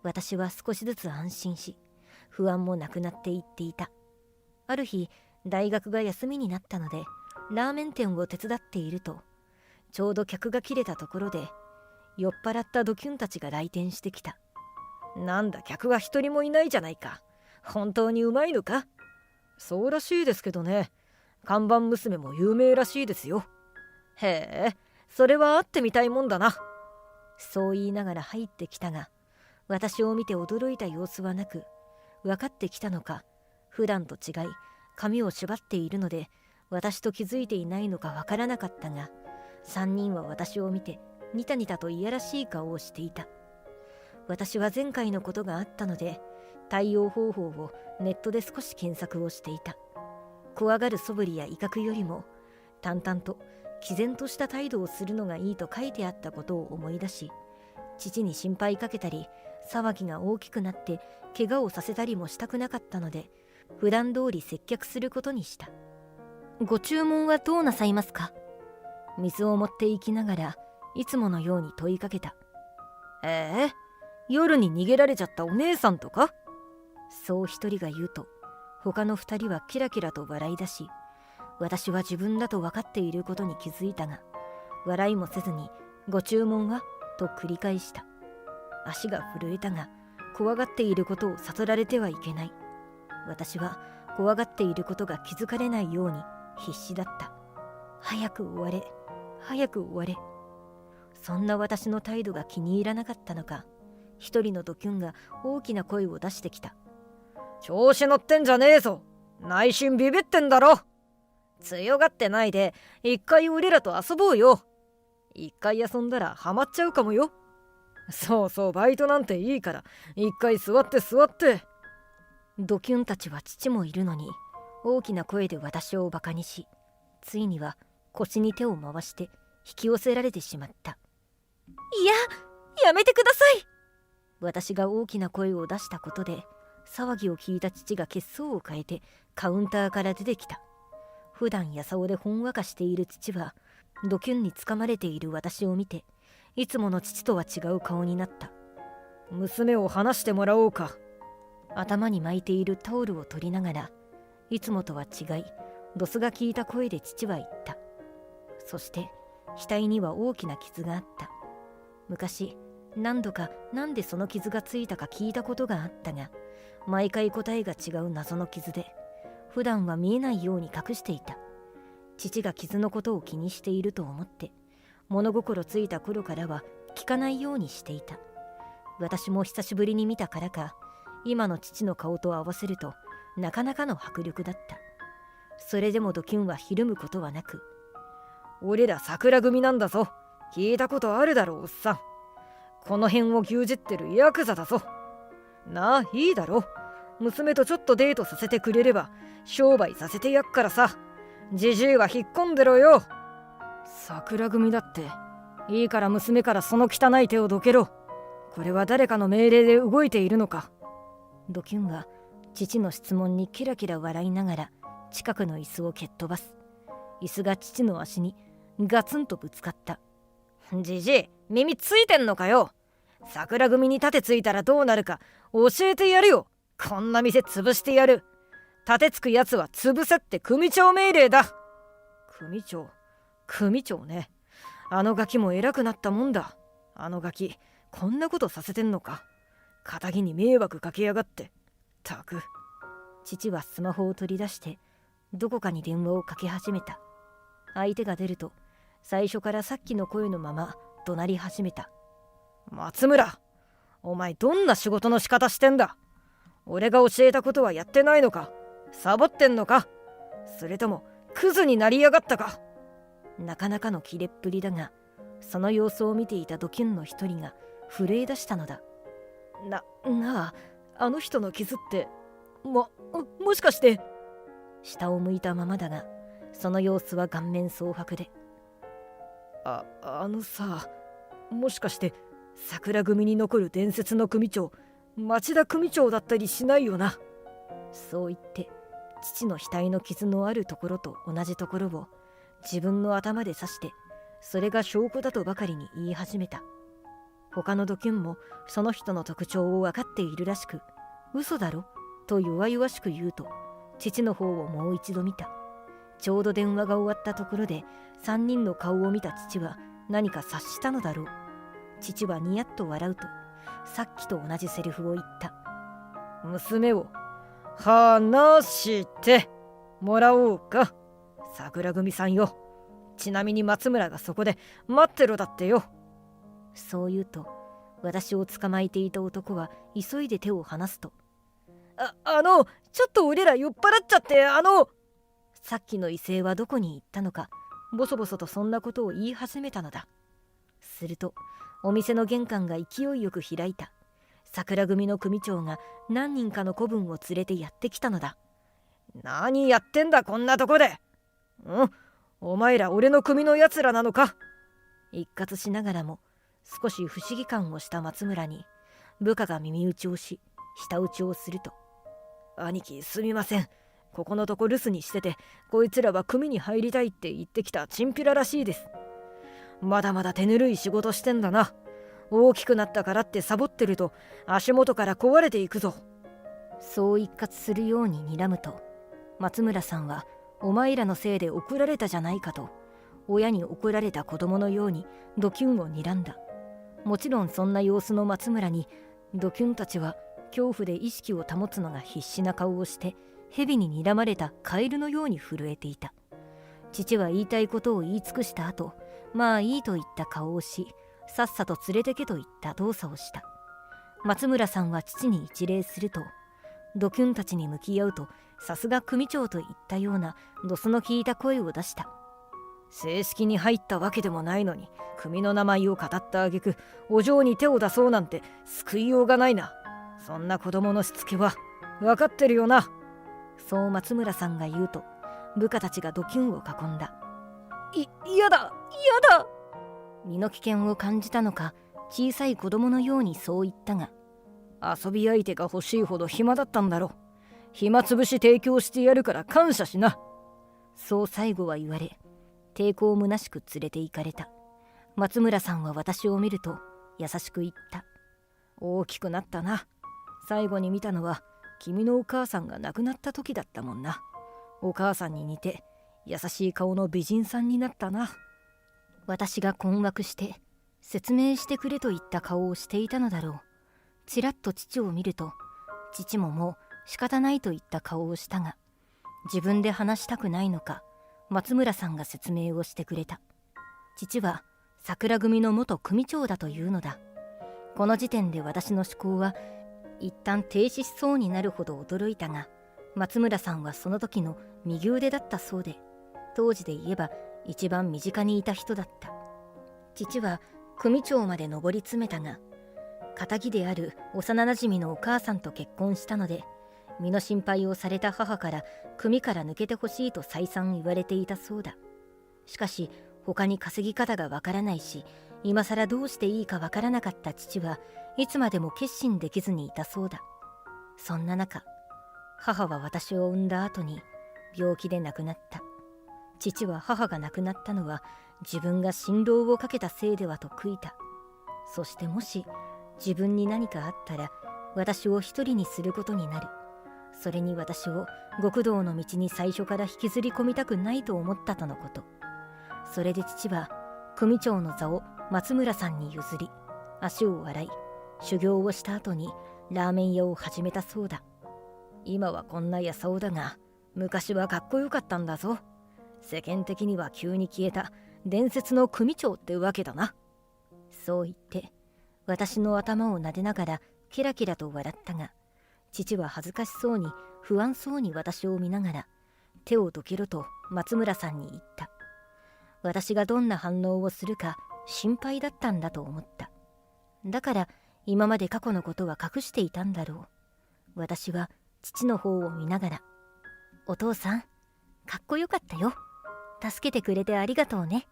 私は少しずつ安心し、不安もなくなっていっていた。ある日、大学が休みになったのでラーメン店を手伝っていると、ちょうど客が切れたところで酔っ払ったドキュンたちが来店してきた。なんだ、客が一人もいないじゃないか。本当にうまいのか？そうらしいですけどね。看板娘も有名らしいですよ。へえ、それは会ってみたいもんだな。そう言いながら入ってきたが、私を見て驚いた様子はなく、分かってきたのか、普段と違い髪を縛っているので私と気づいていないのか分からなかったが、3人は私を見てニタニタといやらしい顔をしていた。私は前回のことがあったので対応方法をネットで少し検索をしていた。怖がる素振りや威嚇よりも淡々と毅然とした態度をするのがいいと書いてあったことを思い出し、父に心配かけたり騒ぎが大きくなって怪我をさせたりもしたくなかったので、普段通り接客することにした。ご注文はどうなさいますか？水を持っていきながらいつものように問いかけた。夜に逃げられちゃったお姉さんとか？そう一人が言うと、他の二人はキラキラと笑い出し、私は自分だと分かっていることに気づいたが、笑いもせずにご注文はと繰り返した。足が震えたが、怖がっていることを悟られてはいけない。私は怖がっていることが気づかれないように必死だった。早く終われ、早く終われ。そんな私の態度が気に入らなかったのか、一人のドキュンが大きな声を出してきた。調子乗ってんじゃねえぞ。内心ビビってんだろ。強がってないで一回俺らと遊ぼうよ。一回遊んだらハマっちゃうかもよ。そうそう、バイトなんていいから一回座って座って。ドキュンたちは父もいるのに大きな声で私をバカにし、ついには腰に手を回して引き寄せられてしまった。いや、やめてください。私が大きな声を出したことで騒ぎを聞いた父が血相を変えてカウンターから出てきた。普段やさおでほんわかしている父はドキュンにつかまれている私を見て、いつもの父とは違う顔になった。娘を離してもらおうか。頭に巻いているタオルを取りながら、いつもとは違いドスが効いた声で父は言った。そして額には大きな傷があった。昔何度かなんでその傷がついたか聞いたことがあったが、毎回答えが違う謎の傷で、普段は見えないように隠していた。父が傷のことを気にしていると思って物心ついた頃からは聞かないようにしていた。私も久しぶりに見たからか、今の父の顔と合わせるとなかなかの迫力だった。それでもドキュンはひるむことはなく、俺ら桜組なんだぞ。聞いたことあるだろう、おっさん。この辺を牛耳ってるヤクザだぞ。なあ、いいだろ。娘とちょっとデートさせてくれれば商売させてやっからさ。じじいは引っ込んでろよ。桜組だって。いいから娘からその汚い手をどけろ。これは誰かの命令で動いているのか。ドキュンは父の質問にキラキラ笑いながら近くの椅子を蹴っ飛ばす。椅子が父の足にガツンとぶつかった。じじい、耳ついてんのかよ。桜組に盾ついたらどうなるか教えてやるよ。こんな店潰してやる。盾つくやつは潰せって組長命令だ。組長ね。あのガキも偉くなったもんだ。あのガキこんなことさせてんのか。仇に迷惑かけやがって。たく。父はスマホを取り出してどこかに電話をかけ始めた。相手が出ると最初からさっきの声のまま怒鳴り始めた。松村、お前どんな仕事の仕方してんだ。俺が教えたことはやってないのか。サボってんのか。それともクズになりやがったか。なかなかのキレっぷりだが、その様子を見ていたドキュンの一人が震え出したのだ。なあ、あの人の傷ってもしかして。下を向いたままだが、その様子は顔面蒼白で、あのさ、もしかして桜組に残る伝説の組長、町田組長だったりしないよな。そう言って父の額の傷のあるところと同じところを自分の頭で刺して、それが証拠だとばかりに言い始めた。他のドキュンもその人の特徴を分かっているらしく、嘘だろと弱々しく言うと、父の方をもう一度見た。ちょうど電話が終わったところで3人の顔を見た父は何か察したのだろう。父はニヤッと笑うと、さっきと同じセリフを言った。娘を話してもらおうか、桜組さんよ。ちなみに松村がそこで待ってろだってよ。そう言うと、私を捕まえていた男は急いで手を離すと、ちょっと俺ら酔っ払っちゃって、さっきの威勢はどこに行ったのか、ボソボソとそんなことを言い始めたのだ。すると、お店の玄関が勢いよく開いた。桜組の組長が何人かの子分を連れてやってきたのだ。何やってんだこんなとこで。お前ら俺の組のやつらなのか。一括しながらも少し不思議感をした松村に部下が耳打ちをし、舌打ちをすると、兄貴すみません、ここのとこ留守にしてて、こいつらは組に入りたいって言ってきたチンピラらしいです。まだまだ手ぬるい仕事してんだな。大きくなったからってサボってると足元から壊れていくぞ。そう一括するように睨むと、松村さんはお前らのせいで怒られたじゃないかと、親に怒られた子供のようにドキュンを睨んだ。もちろんそんな様子の松村にドキュンたちは恐怖で意識を保つのが必死な顔をして、蛇に睨まれたカエルのように震えていた。父は言いたいことを言い尽くした後、まあいいといった顔をし、さっさと連れてけといった動作をした。松村さんは父に一礼すると、ドキュンたちに向き合うと、さすが組長といったようなドスの効いた声を出した。正式に入ったわけでもないのに、組の名前を語った挙句お嬢に手を出そうなんて救いようがないな。そんな子供のしつけは分かってるよな。そう松村さんが言うと、部下たちがドキュンを囲んだ。嫌だ。身の危険を感じたのか、小さい子供のようにそう言ったが、遊び相手が欲しいほど暇だったんだろ。暇つぶし提供してやるから感謝しな。そう最後は言われ、抵抗むしく連れて行かれた。松村さんは私を見ると優しく言った。大きくなったな。最後に見たのは君のお母さんが亡くなった時だったもんな。お母さんに似て優しい顔の美人さんになったな。私が困惑して説明してくれといった顔をしていたのだろう。ちらっと父を見ると、父ももう仕方ないといった顔をしたが、自分で話したくないのか、松村さんが説明をしてくれた。父は桜組の元組長だというのだ。この時点で私の思考は一旦停止しそうになるほど驚いたが、松村さんはその時の右腕だったそうで、当時で言えば一番身近にいた人だった。父は組長まで上り詰めたが、仇である幼なじみのお母さんと結婚したので、身の心配をされた母から組から抜けてほしいと再三言われていたそうだ。しかし他に稼ぎ方がわからないし、今更どうしていいかわからなかった父はいつまでも決心できずにいたそうだ。そんな中、母は私を産んだ後に病気で亡くなった。父は母が亡くなったのは自分が心労をかけたせいではと悔いた。そしてもし自分に何かあったら私を一人にすることになる。それに私を極道の道に最初から引きずり込みたくないと思ったとのこと。それで父は組長の座を松村さんに譲り、足を洗い修行をした後にラーメン屋を始めたそうだ。今はこんなやさおだが、昔はかっこよかったんだぞ。世間的には急に消えた伝説の組長ってわけだな。そう言って私の頭を撫でながらキラキラと笑ったが、父は恥ずかしそうに不安そうに私を見ながら、手をどけろと松村さんに言った。私がどんな反応をするか心配だったんだと思った。だから今まで過去のことは隠していたんだろう。私は父の方を見ながら、お父さん、かっこよかったよ。助けてくれてありがとうね。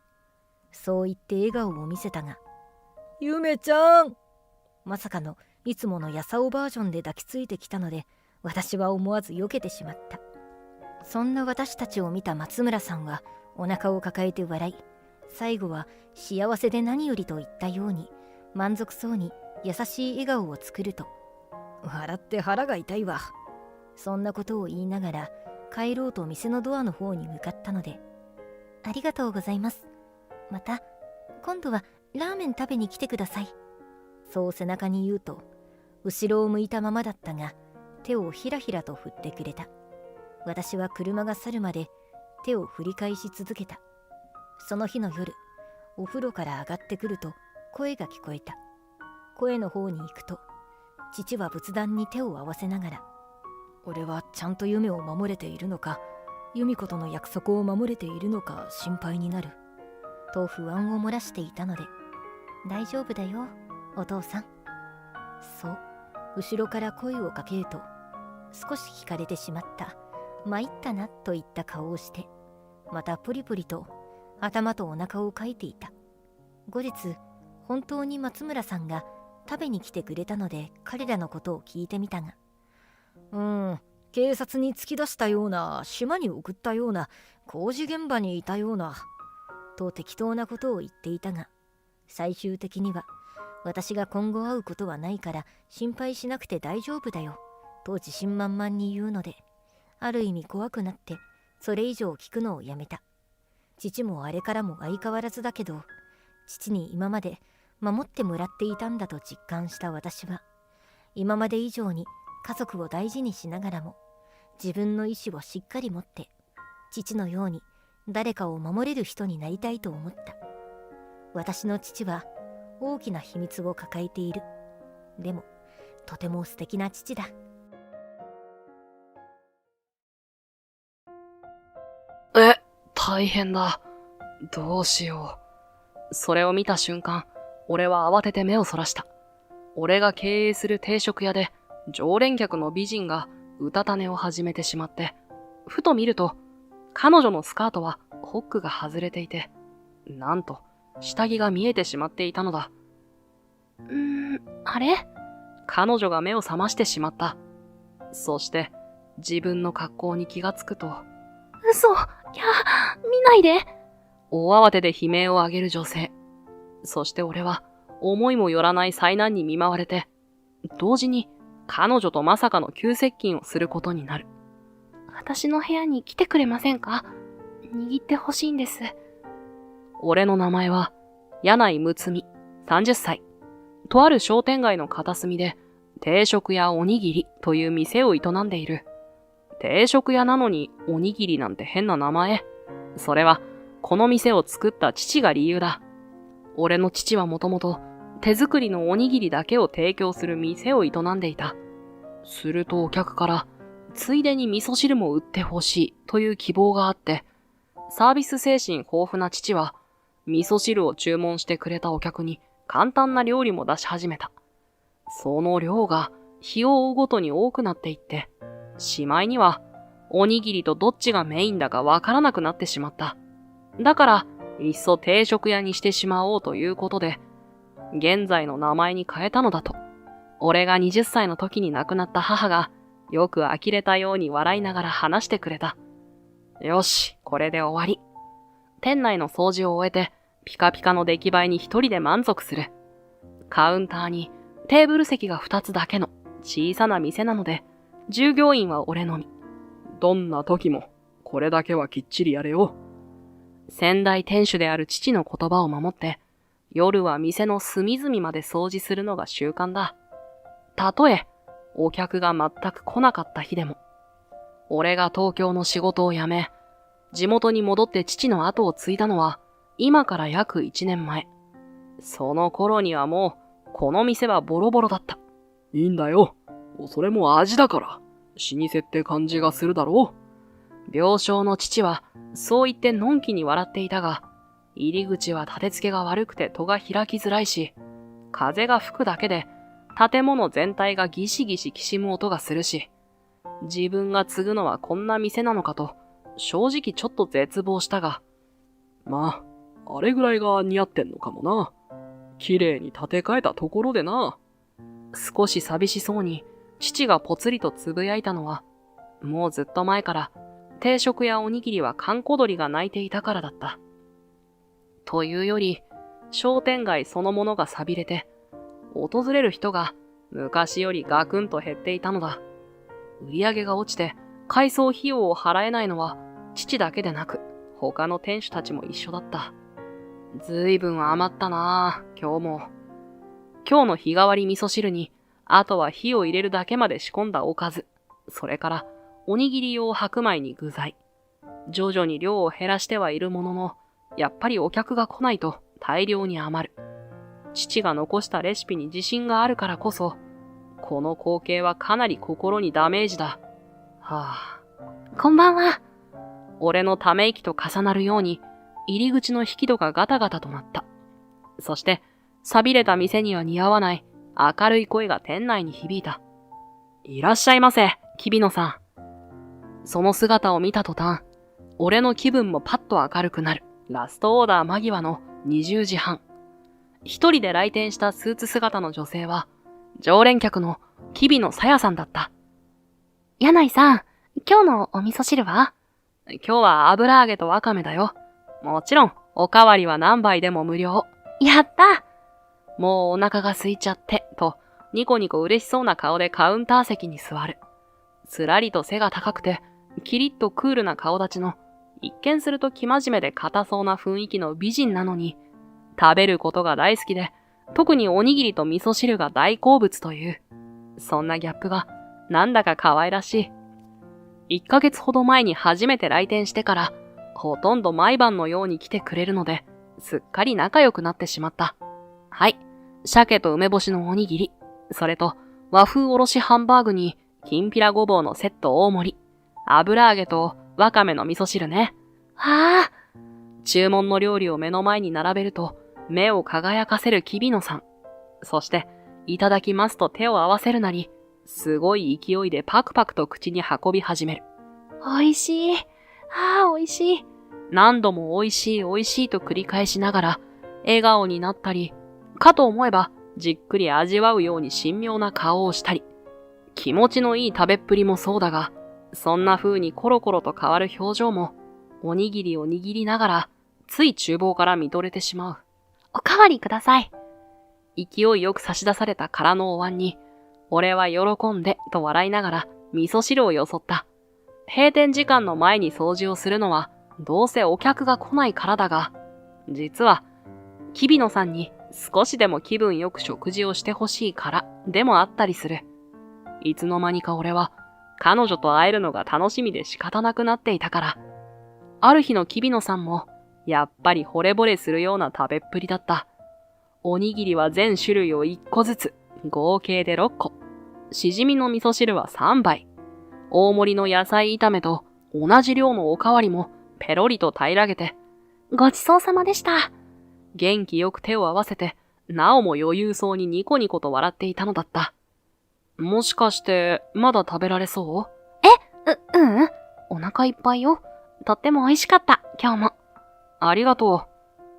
そう言って笑顔を見せたが、ゆめちゃん、まさかのいつものやさおバージョンで抱きついてきたので、私は思わず避けてしまった。そんな私たちを見た松村さんはお腹を抱えて笑い、最後は幸せで何よりと言ったように満足そうに優しい笑顔を作ると、笑って腹が痛いわ。そんなことを言いながら帰ろうと店のドアの方に向かったので、ありがとうございます。また今度はラーメン食べに来てください。そう背中に言うと、後ろを向いたままだったが、手をひらひらと振ってくれた。私は車が去るまで手を振り返し続けた。その日の夜、お風呂から上がってくると声が聞こえた。声の方に行くと、父は仏壇に手を合わせながら、俺はちゃんと夢を守れているのか、由美子との約束を守れているのか心配になると不安を漏らしていたので、大丈夫だよお父さん。そう後ろから声をかけると、少し惹かれてしまった、参ったなといった顔をして、またポリポリと頭とお腹をかいていた。後日本当に松村さんが食べに来てくれたので彼らのことを聞いてみたが、警察に突き出したような、島に送ったような、工事現場にいたようなと適当なことを言っていたが、最終的には私が今後会うことはないから心配しなくて大丈夫だよと自信満々に言うので、ある意味怖くなってそれ以上聞くのをやめた。父もあれからも相変わらずだけど、父に今まで守ってもらっていたんだと実感した私は、今まで以上に家族を大事にしながらも、自分の意志をしっかり持って父のように誰かを守れる人になりたいと思った。私の父は大きな秘密を抱えている。でもとても素敵な父だ。大変だ。どうしよう。それを見た瞬間、俺は慌てて目をそらした。俺が経営する定食屋で常連客の美人がうたた寝を始めてしまって、ふと見ると彼女のスカートはホックが外れていて、なんと下着が見えてしまっていたのだ。あれ？彼女が目を覚ましてしまった。そして自分の格好に気がつくと、嘘、見ないで。大慌てで悲鳴を上げる女性。そして俺は思いもよらない災難に見舞われて、同時に彼女とまさかの急接近をすることになる。私の部屋に来てくれませんか？握ってほしいんです。俺の名前は柳井睦美、30歳。とある商店街の片隅で定食屋おにぎりという店を営んでいる。定食屋なのにおにぎりなんて変な名前。それはこの店を作った父が理由だ。俺の父はもともと手作りのおにぎりだけを提供する店を営んでいた。するとお客から、ついでに味噌汁も売ってほしいという希望があって、サービス精神豊富な父は、味噌汁を注文してくれたお客に簡単な料理も出し始めた。その量が日を追うごとに多くなっていって、しまいにはおにぎりとどっちがメインだかわからなくなってしまった。だから、いっそ定食屋にしてしまおうということで、現在の名前に変えたのだと。俺が20歳の時に亡くなった母が、よく呆れたように笑いながら話してくれた。よし、これで終わり。店内の掃除を終えて、ピカピカの出来栄えに一人で満足する。カウンターにテーブル席が2つだけの小さな店なので、従業員は俺のみ。どんな時も、これだけはきっちりやれよ。先代店主である父の言葉を守って、夜は店の隅々まで掃除するのが習慣だ。たとえ、お客が全く来なかった日でも、俺が東京の仕事を辞め、地元に戻って父の後を継いだのは、今から約1年前。その頃にはもう、この店はボロボロだった。いいんだよ。それも味だから。老舗って感じがするだろう。病床の父は、そう言ってのんきに笑っていたが、入り口は立て付けが悪くて戸が開きづらいし、風が吹くだけで、建物全体がギシギシきしむ音がするし、自分が継ぐのはこんな店なのかと、正直ちょっと絶望したが、まあ、あれぐらいが似合ってんのかもな。綺麗に建て替えたところでな。少し寂しそうに、父がぽつりとつぶやいたのは、もうずっと前から、定食やおにぎりは閑古鳥が鳴いていたからだった。というより、商店街そのものが寂れて、訪れる人が昔よりガクンと減っていたのだ。売り上げが落ちて改装費用を払えないのは父だけでなく他の店主たちも一緒だった。ずいぶん余ったなぁ、今日も。今日の日替わり味噌汁に、あとは火を入れるだけまで仕込んだおかず。それからおにぎり用白米に具材。徐々に量を減らしてはいるものの、やっぱりお客が来ないと大量に余る。父が残したレシピに自信があるからこそ、この光景はかなり心にダメージだ。はぁ。こんばんは。俺のため息と重なるように、入り口の引き戸がガタガタとなった。そして、錆びれた店には似合わない明るい声が店内に響いた。いらっしゃいませ、キビノさん。その姿を見た途端、俺の気分もパッと明るくなる。ラストオーダー間際の20時半。一人で来店したスーツ姿の女性は、常連客のキビノさやさんだった。柳井さん、今日のお味噌汁は？今日は油揚げとわかめだよ。もちろん、おかわりは何杯でも無料。やった！もうお腹が空いちゃって、と、ニコニコ嬉しそうな顔でカウンター席に座る。すらりと背が高くて、キリッとクールな顔立ちの、一見すると生真面目で硬そうな雰囲気の美人なのに、食べることが大好きで、特におにぎりと味噌汁が大好物という、そんなギャップが、なんだか可愛らしい。1ヶ月ほど前に初めて来店してから、ほとんど毎晩のように来てくれるので、すっかり仲良くなってしまった。はい。鮭と梅干しのおにぎり、それと和風おろしハンバーグに、きんぴらごぼうのセット大盛り、油揚げとわかめの味噌汁ね。はあ。注文の料理を目の前に並べると、目を輝かせるキビノさん。そして、いただきますと手を合わせるなり、すごい勢いでパクパクと口に運び始める。美味しい。ああ、美味しい。何度も美味しい美味しいと繰り返しながら、笑顔になったり、かと思えば、じっくり味わうように神妙な顔をしたり、気持ちのいい食べっぷりもそうだが、そんな風にコロコロと変わる表情も、おにぎりを握りながら、つい厨房から見とれてしまう。おかわりください。勢いよく差し出された空のお椀に、俺は喜んでと笑いながら味噌汁をよそった。閉店時間の前に掃除をするのは、どうせお客が来ないからだが、実は、キビノさんに少しでも気分よく食事をしてほしいからでもあったりする。いつの間にか俺は、彼女と会えるのが楽しみで仕方なくなっていたから。ある日のキビノさんも、やっぱり惚れ惚れするような食べっぷりだった。おにぎりは全種類を1個ずつ、合計で6個。しじみの味噌汁は3杯。大盛りの野菜炒めと同じ量のおかわりもペロリと平らげて、ごちそうさまでした。元気よく手を合わせて、なおも余裕そうにニコニコと笑っていたのだった。もしかして、まだ食べられそう？うん。お腹いっぱいよ。とっても美味しかった、今日も。ありがと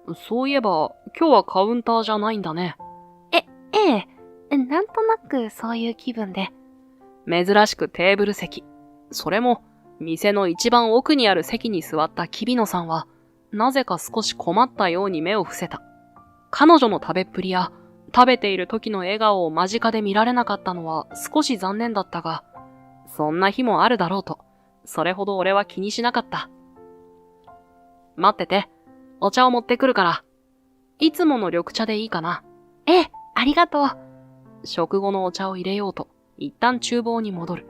う。そういえば、今日はカウンターじゃないんだね。ええ。なんとなくそういう気分で。珍しくテーブル席。それも、店の一番奥にある席に座ったキビノさんは、なぜか少し困ったように目を伏せた。彼女の食べっぷりや、食べている時の笑顔を間近で見られなかったのは少し残念だったが、そんな日もあるだろうと、それほど俺は気にしなかった。待ってて、お茶を持ってくるから。いつもの緑茶でいいかな。ええ、ありがとう。食後のお茶を入れようと、一旦厨房に戻る。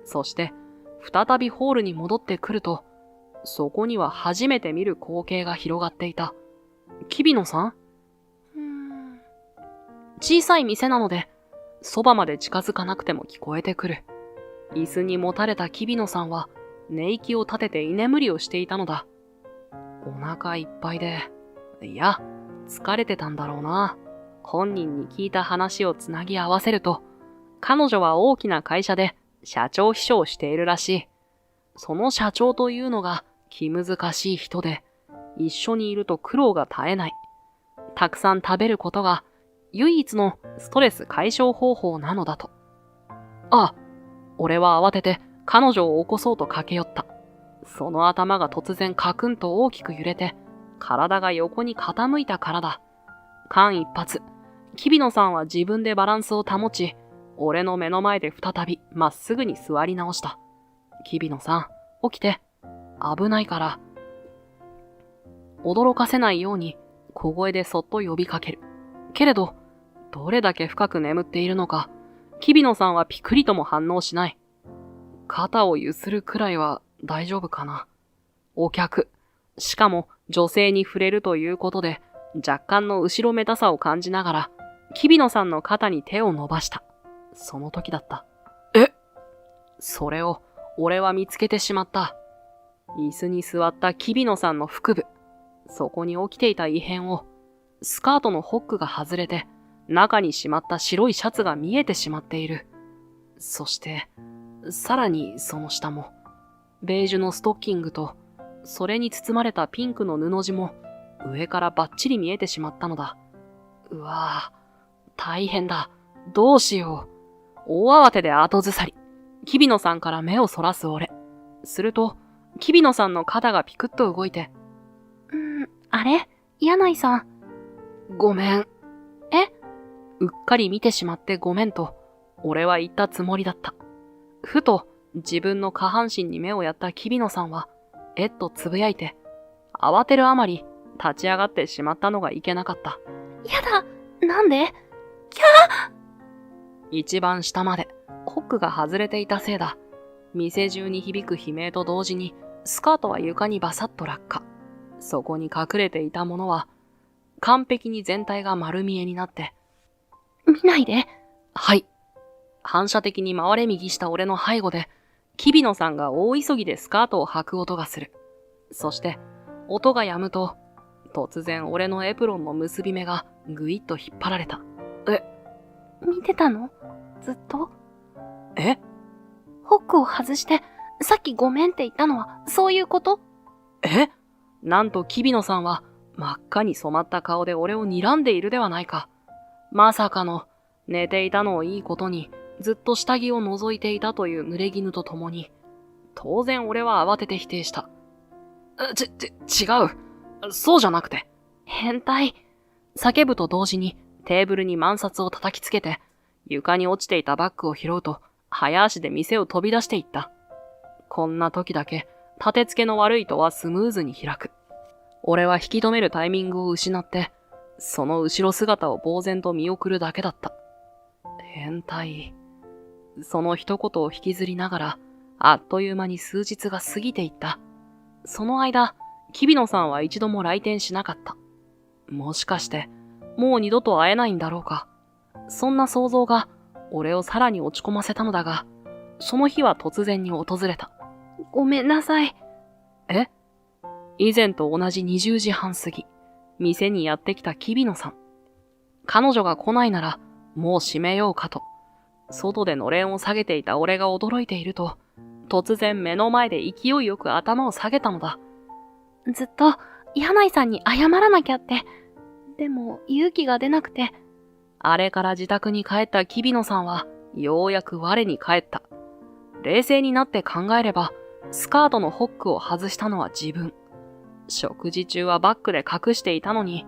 そして、再びホールに戻ってくると、そこには初めて見る光景が広がっていた。キビノさん？小さい店なので、そばまで近づかなくても聞こえてくる。椅子にもたれたキビノさんは、寝息を立てて居眠りをしていたのだ。お腹いっぱいで、いや、疲れてたんだろうな。本人に聞いた話をつなぎ合わせると、彼女は大きな会社で社長秘書をしているらしい。その社長というのが気難しい人で、一緒にいると苦労が絶えない。たくさん食べることが唯一のストレス解消方法なのだと。あ、俺は慌てて彼女を起こそうと駆け寄った。その頭が突然カクンと大きく揺れて、体が横に傾いたからだ。間一髪、キビノさんは自分でバランスを保ち、俺の目の前で再びまっすぐに座り直した。キビノさん、起きて。危ないから。驚かせないように小声でそっと呼びかける。けれど、どれだけ深く眠っているのか、キビノさんはピクリとも反応しない。肩をゆするくらいは大丈夫かな。お客、しかも女性に触れるということで、若干の後ろめたさを感じながら、キビノさんの肩に手を伸ばした。その時だった。それを俺は見つけてしまった。椅子に座ったキビノさんの腹部。そこに起きていた異変を、スカートのホックが外れて、中にしまった白いシャツが見えてしまっている。そして、さらにその下も、ベージュのストッキングと、それに包まれたピンクの布地も、上からバッチリ見えてしまったのだ。うわぁ、大変だ。どうしよう。大慌てで後ずさり、キビノさんから目をそらす俺。すると、キビノさんの肩がピクッと動いて、あれ柳井さん。ごめん。うっかり見てしまってごめんと、俺は言ったつもりだった。ふと、自分の下半身に目をやったキビノさんは、とつぶやいて、慌てるあまり、立ち上がってしまったのがいけなかった。やだ。なんで？一番下まで、ホックが外れていたせいだ。店中に響く悲鳴と同時に、スカートは床にバサッと落下。そこに隠れていたものは、完璧に全体が丸見えになって。見ないで。はい。反射的に回れ右した俺の背後で、キビノさんが大急ぎでスカートを履く音がする。そして、音が止むと、突然俺のエプロンの結び目がぐいっと引っ張られた。見てたの？ずっと？ホックを外して、さっきごめんって言ったのは、そういうこと？なんとキビノさんは、真っ赤に染まった顔で俺を睨んでいるではないか。まさかの、寝ていたのをいいことに、ずっと下着を覗いていたという濡れ衣とともに、当然俺は慌てて否定した。違う。そうじゃなくて。変態。叫ぶと同時にテーブルに万札を叩きつけて、床に落ちていたバッグを拾うと、早足で店を飛び出していった。こんな時だけ、立て付けの悪い戸はスムーズに開く。俺は引き止めるタイミングを失って、その後ろ姿を呆然と見送るだけだった。変態。その一言を引きずりながら、あっという間に数日が過ぎていった。その間、キビノさんは一度も来店しなかった。もしかして、もう二度と会えないんだろうか。そんな想像が、俺をさらに落ち込ませたのだが、その日は突然に訪れた。ごめんなさい。以前と同じ20時半過ぎ、店にやってきたキビノさん。彼女が来ないなら、もう閉めようかと。外でのれんを下げていた俺が驚いていると、突然目の前で勢いよく頭を下げたのだ。ずっと、柳井さんに謝らなきゃって。でも、勇気が出なくて。あれから自宅に帰ったキビノさんは、ようやく我に返った。冷静になって考えれば、スカートのホックを外したのは自分。食事中はバッグで隠していたのに、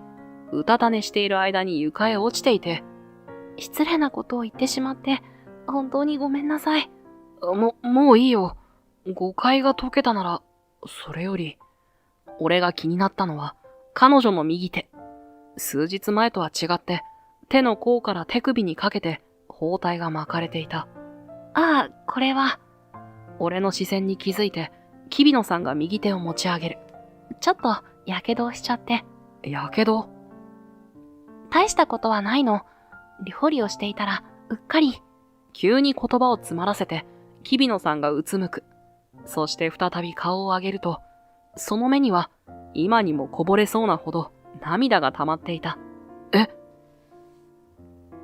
うたた寝している間に床へ落ちていて。失礼なことを言ってしまって、本当にごめんなさい。もういいよ。誤解が解けたなら、それより、俺が気になったのは、彼女の右手。数日前とは違って、手の甲から手首にかけて、包帯が巻かれていた。ああ、これは。俺の視線に気づいて、キビノさんが右手を持ち上げる。ちょっと、やけどをしちゃって。やけど？大したことはないの。料理をしていたら、うっかり。急に言葉を詰まらせて、キビノさんがうつむく。そして再び顔を上げると、その目には、今にもこぼれそうなほど涙が溜まっていた。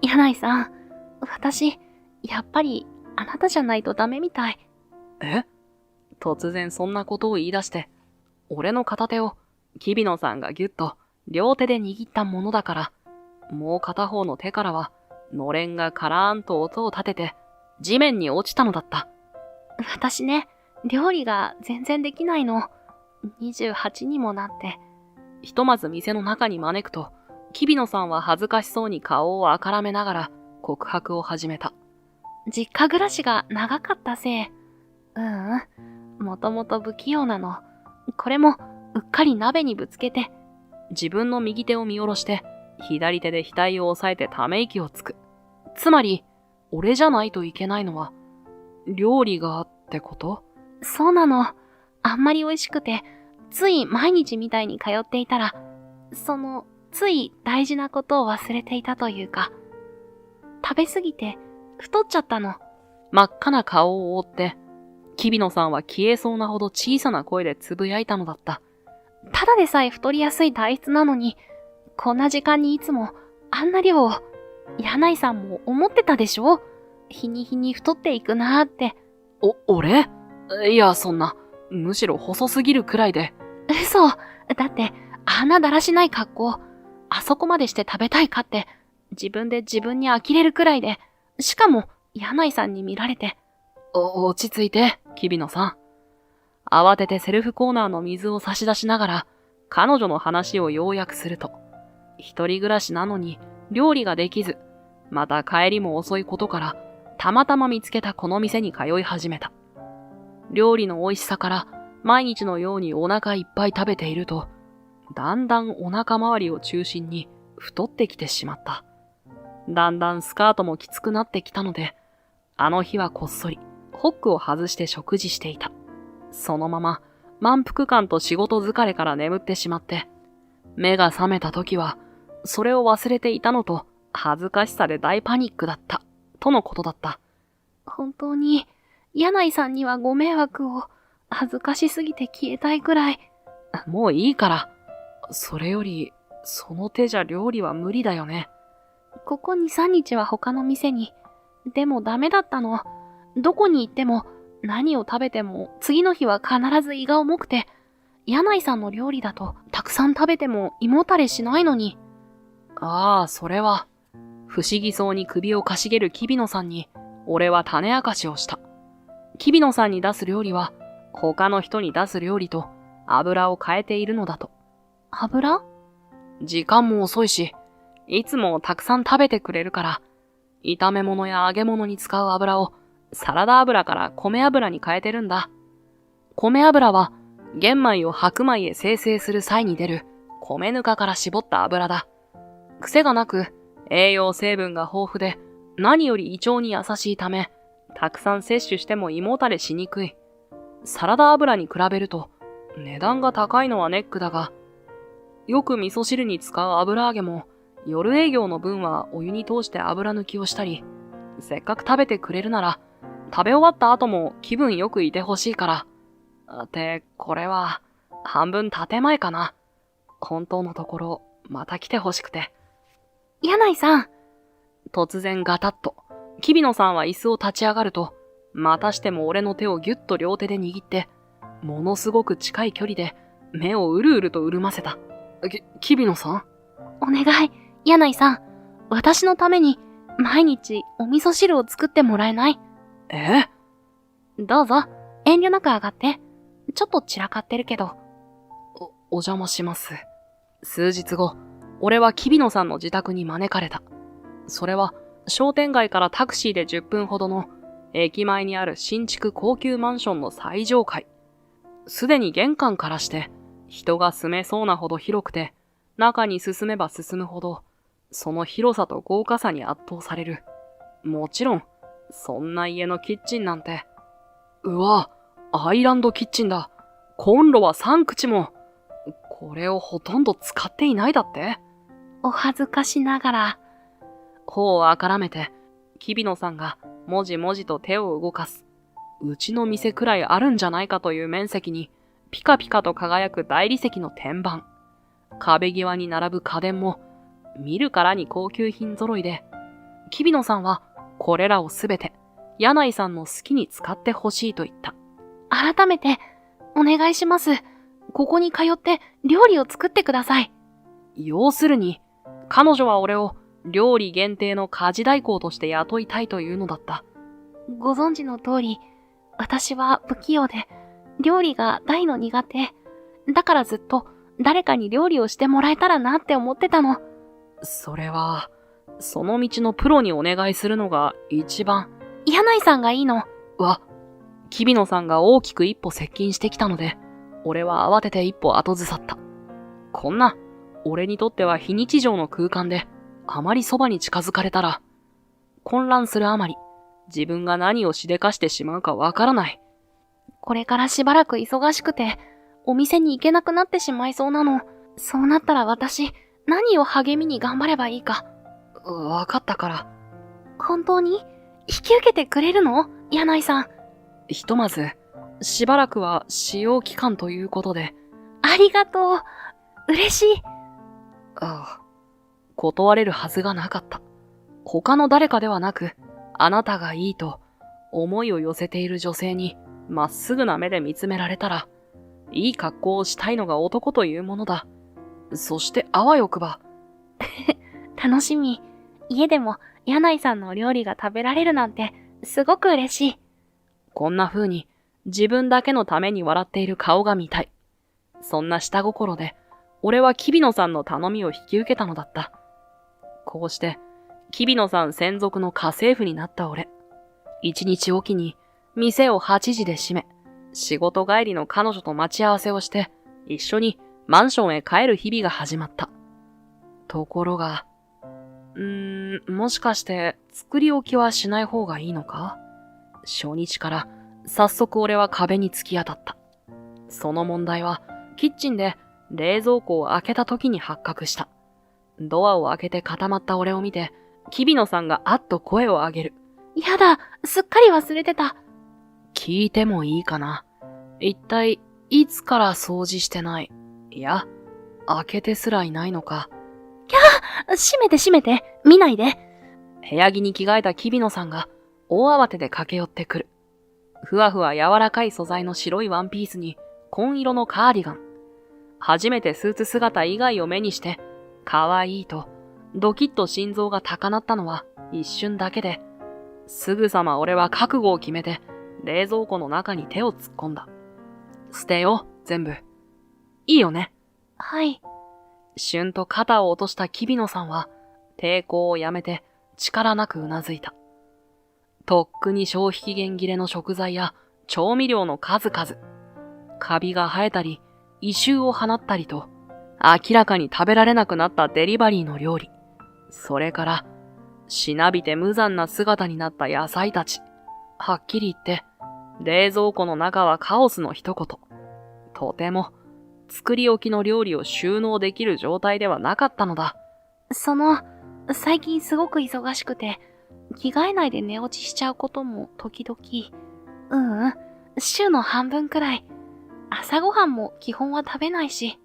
柳井さん、私、やっぱり、あなたじゃないとダメみたい。突然そんなことを言い出して、俺の片手を、キビノさんがぎゅっと、両手で握ったものだから、もう片方の手からは、のれんがカラーンと音を立てて、地面に落ちたのだった。私ね、料理が全然できないの。28にもなって。ひとまず店の中に招くと、キビノさんは恥ずかしそうに顔をあからめながら告白を始めた。実家暮らしが長かったせい。もともと不器用なの。これもうっかり鍋にぶつけて。自分の右手を見下ろして、左手で額を押さえてため息をつく。つまり、俺じゃないといけないのは、料理がってこと？そうなの。あんまり美味しくて、つい毎日みたいに通っていたら、つい大事なことを忘れていたというか、食べすぎて太っちゃったの。真っ赤な顔を覆って、キビノさんは消えそうなほど小さな声でつぶやいたのだった。ただでさえ太りやすい体質なのに、こんな時間にいつもあんな量を。柳井さんも思ってたでしょ？日に日に太っていくなーって。俺？いや、そんな。むしろ細すぎるくらいで。嘘。だって、あんなだらしない格好、あそこまでして食べたいかって、自分で自分に呆れるくらいで、しかも、柳井さんに見られて。落ち着いて、キビノさん。慌ててセルフコーナーの水を差し出しながら、彼女の話を要約すると、一人暮らしなのに料理ができず、また帰りも遅いことから、たまたま見つけたこの店に通い始めた。料理の美味しさから毎日のようにお腹いっぱい食べていると、だんだんお腹周りを中心に太ってきてしまった。だんだんスカートもきつくなってきたので、あの日はこっそりホックを外して食事していた。そのまま満腹感と仕事疲れから眠ってしまって、目が覚めた時はそれを忘れていたのと恥ずかしさで大パニックだったとのことだった。本当に柳井さんにはご迷惑を。恥ずかしすぎて消えたいくらい。もういいから。それより、その手じゃ料理は無理だよね。ここ2、3日は他の店に。でもダメだったの。どこに行っても、何を食べても、次の日は必ず胃が重くて、柳井さんの料理だと、たくさん食べても胃もたれしないのに。ああ、それは。不思議そうに首をかしげるキビノさんに、俺は種明かしをした。キビノさんに出す料理は、他の人に出す料理と油を変えているのだと。油？時間も遅いし、いつもたくさん食べてくれるから、炒め物や揚げ物に使う油をサラダ油から米油に変えてるんだ。米油は玄米を白米へ精製する際に出る米ぬかから絞った油だ。癖がなく栄養成分が豊富で何より胃腸に優しいため、たくさん摂取しても胃もたれしにくい。サラダ油に比べると値段が高いのはネックだが、よく味噌汁に使う油揚げも夜営業の分はお湯に通して油抜きをしたり、せっかく食べてくれるなら食べ終わった後も気分よくいてほしいから。ってこれは半分建前かな。本当のところまた来てほしくて。柳井さん。突然ガタッとキビノさんは椅子を立ち上がると、またしても俺の手をぎゅっと両手で握って、ものすごく近い距離で目をうるうると潤ませた。キビノさん？お願い、柳井さん。私のために毎日お味噌汁を作ってもらえない？どうぞ、遠慮なく上がって。ちょっと散らかってるけど。お邪魔します。数日後、俺はキビノさんの自宅に招かれた。それは商店街からタクシーで10分ほどの駅前にある新築高級マンションの最上階。すでに玄関からして人が住めそうなほど広くて、中に進めば進むほどその広さと豪華さに圧倒される。もちろんそんな家のキッチンなんて。うわ、アイランドキッチンだ。コンロは3口も。これをほとんど使っていないだって？お恥ずかしながら。頬をあからめて、キビノさんがもじもじと手を動かす。うちの店くらいあるんじゃないかという面積に、ピカピカと輝く大理石の天板。壁際に並ぶ家電も、見るからに高級品揃いで、キビノさんはこれらをすべて、柳井さんの好きに使ってほしいと言った。改めて、お願いします。ここに通って料理を作ってください。要するに、彼女は俺を料理限定の家事代行として雇いたいというのだった。ご存知の通り、私は不器用で、料理が大の苦手。だからずっと誰かに料理をしてもらえたらなって思ってたの。それは、その道のプロにお願いするのが一番。柳井さんがいいの。キビノさんが大きく一歩接近してきたので、俺は慌てて一歩後ずさった。こんな、俺にとっては非日常の空間で、あまりそばに近づかれたら、混乱するあまり、自分が何をしでかしてしまうかわからない。これからしばらく忙しくて、お店に行けなくなってしまいそうなの。そうなったら私、何を励みに頑張ればいいか。わかったから。本当に引き受けてくれるの？柳井さん。ひとまず、しばらくは使用期間ということで。ありがとう。嬉しい。ああ、断れるはずがなかった。他の誰かではなく、あなたがいいと思いを寄せている女性にまっすぐな目で見つめられたら、いい格好をしたいのが男というものだ。そしてあわよくば。楽しみ。家でも柳井さんのお料理が食べられるなんてすごく嬉しい。こんな風に自分だけのために笑っている顔が見たい。そんな下心で、俺はキビノさんの頼みを引き受けたのだった。こうして、キビノさん専属の家政婦になった俺。一日おきに、店を8時で閉め、仕事帰りの彼女と待ち合わせをして、一緒にマンションへ帰る日々が始まった。ところが、もしかして作り置きはしない方がいいのか？初日から早速俺は壁に突き当たった。その問題はキッチンで冷蔵庫を開けた時に発覚した。ドアを開けて固まった俺を見て、キビノさんがあっと声を上げる。やだ、すっかり忘れてた。聞いてもいいかな？一体いつから掃除してない？いや、開けてすらいないのか。閉めて閉めて、見ないで。部屋着に着替えたキビノさんが大慌てで駆け寄ってくる。ふわふわ柔らかい素材の白いワンピースに紺色のカーディガン。初めてスーツ姿以外を目にして、可愛いとドキッと心臓が高鳴ったのは一瞬だけで、すぐさま俺は覚悟を決めて冷蔵庫の中に手を突っ込んだ。捨てよう、全部。いいよね。はい。しゅんと肩を落としたキビノさんは抵抗をやめて力なくうなずいた。とっくに消費期限切れの食材や調味料の数々。カビが生えたり、異臭を放ったりと、明らかに食べられなくなったデリバリーの料理。それから、しなびて無残な姿になった野菜たち。はっきり言って、冷蔵庫の中はカオスの一言。とても、作り置きの料理を収納できる状態ではなかったのだ。最近すごく忙しくて、着替えないで寝落ちしちゃうことも時々。週の半分くらい。朝ごはんも基本は食べないし。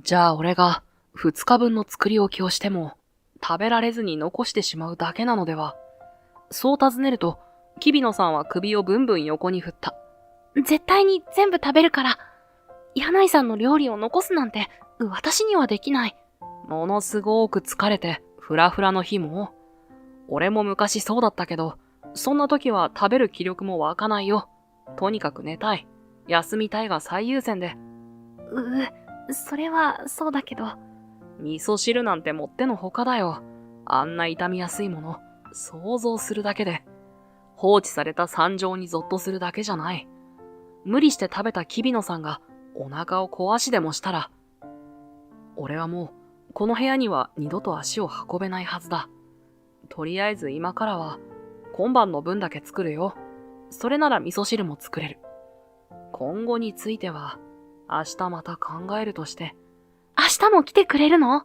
じゃあ俺が2日分の作り置きをしても食べられずに残してしまうだけなのでは。そう尋ねると、キビノさんは首をブンブン横に振った。絶対に全部食べるから。柳井さんの料理を残すなんて私にはできない。ものすごく疲れてフラフラの日も。俺も昔そうだったけど、そんな時は食べる気力も湧かないよ。とにかく寝たい。休みたいが最優先で。それはそうだけど。味噌汁なんてもってのほかだよ。あんな傷みやすいもの、想像するだけで。放置された惨状にゾッとするだけじゃない。無理して食べたキビノさんがお腹を壊しでもしたら、俺はもうこの部屋には二度と足を運べないはずだ。とりあえず今からは今晩の分だけ作るよ。それなら味噌汁も作れる。今後については明日また考えるとして。明日も来てくれるの？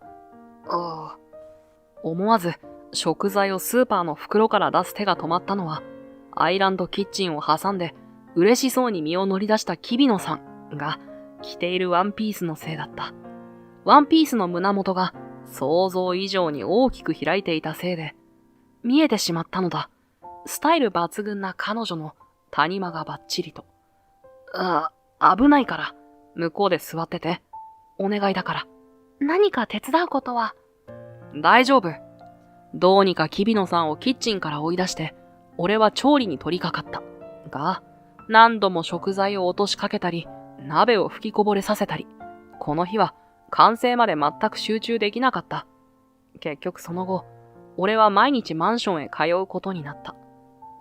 思わず食材をスーパーの袋から出す手が止まったのは、アイランドキッチンを挟んで嬉しそうに身を乗り出したキビノさんが着ているワンピースのせいだった。ワンピースの胸元が想像以上に大きく開いていたせいで、見えてしまったのだ。スタイル抜群な彼女の谷間がバッチリと。危ないから、向こうで座ってて。お願いだから。何か手伝うことは？大丈夫。どうにかキビノさんをキッチンから追い出して、俺は調理に取り掛かった。が、何度も食材を落としかけたり、鍋を吹きこぼれさせたり、この日は完成まで全く集中できなかった。結局その後、俺は毎日マンションへ通うことになった。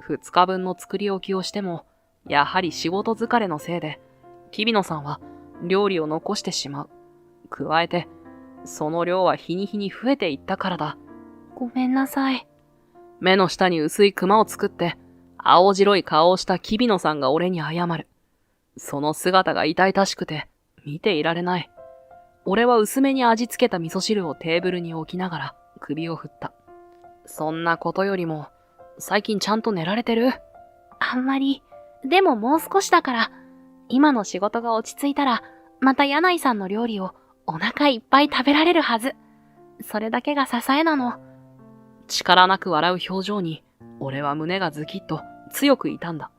2日分の作り置きをしても、やはり仕事疲れのせいで、キビノさんは料理を残してしまう。加えて、その量は日に日に増えていったからだ。ごめんなさい。目の下に薄いクマを作って、青白い顔をしたキビノさんが俺に謝る。その姿が痛々しくて、見ていられない。俺は薄めに味付けた味噌汁をテーブルに置きながら首を振った。そんなことよりも、最近ちゃんと寝られてる？あんまり。でももう少しだから、今の仕事が落ち着いたら、また柳井さんの料理をお腹いっぱい食べられるはず。それだけが支えなの。力なく笑う表情に、俺は胸がズキッと強く痛んだ。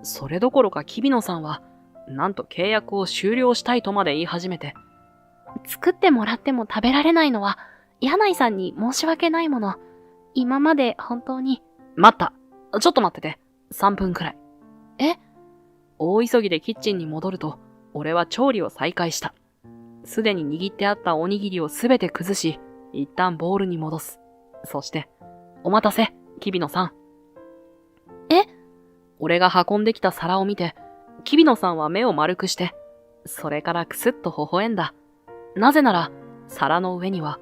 それどころかキビノさんは、なんと契約を終了したいとまで言い始めて。作ってもらっても食べられないのは、柳井さんに申し訳ないもの。今まで本当に。待った。ちょっと待ってて。3分くらい。え？大急ぎでキッチンに戻ると、俺は調理を再開した。すでに握ってあったおにぎりをすべて崩し、一旦ボウルに戻す。そして、お待たせ、キビノさん。え？俺が運んできた皿を見て、キビノさんは目を丸くして、それからくすっと微笑んだ。なぜなら、皿の上には、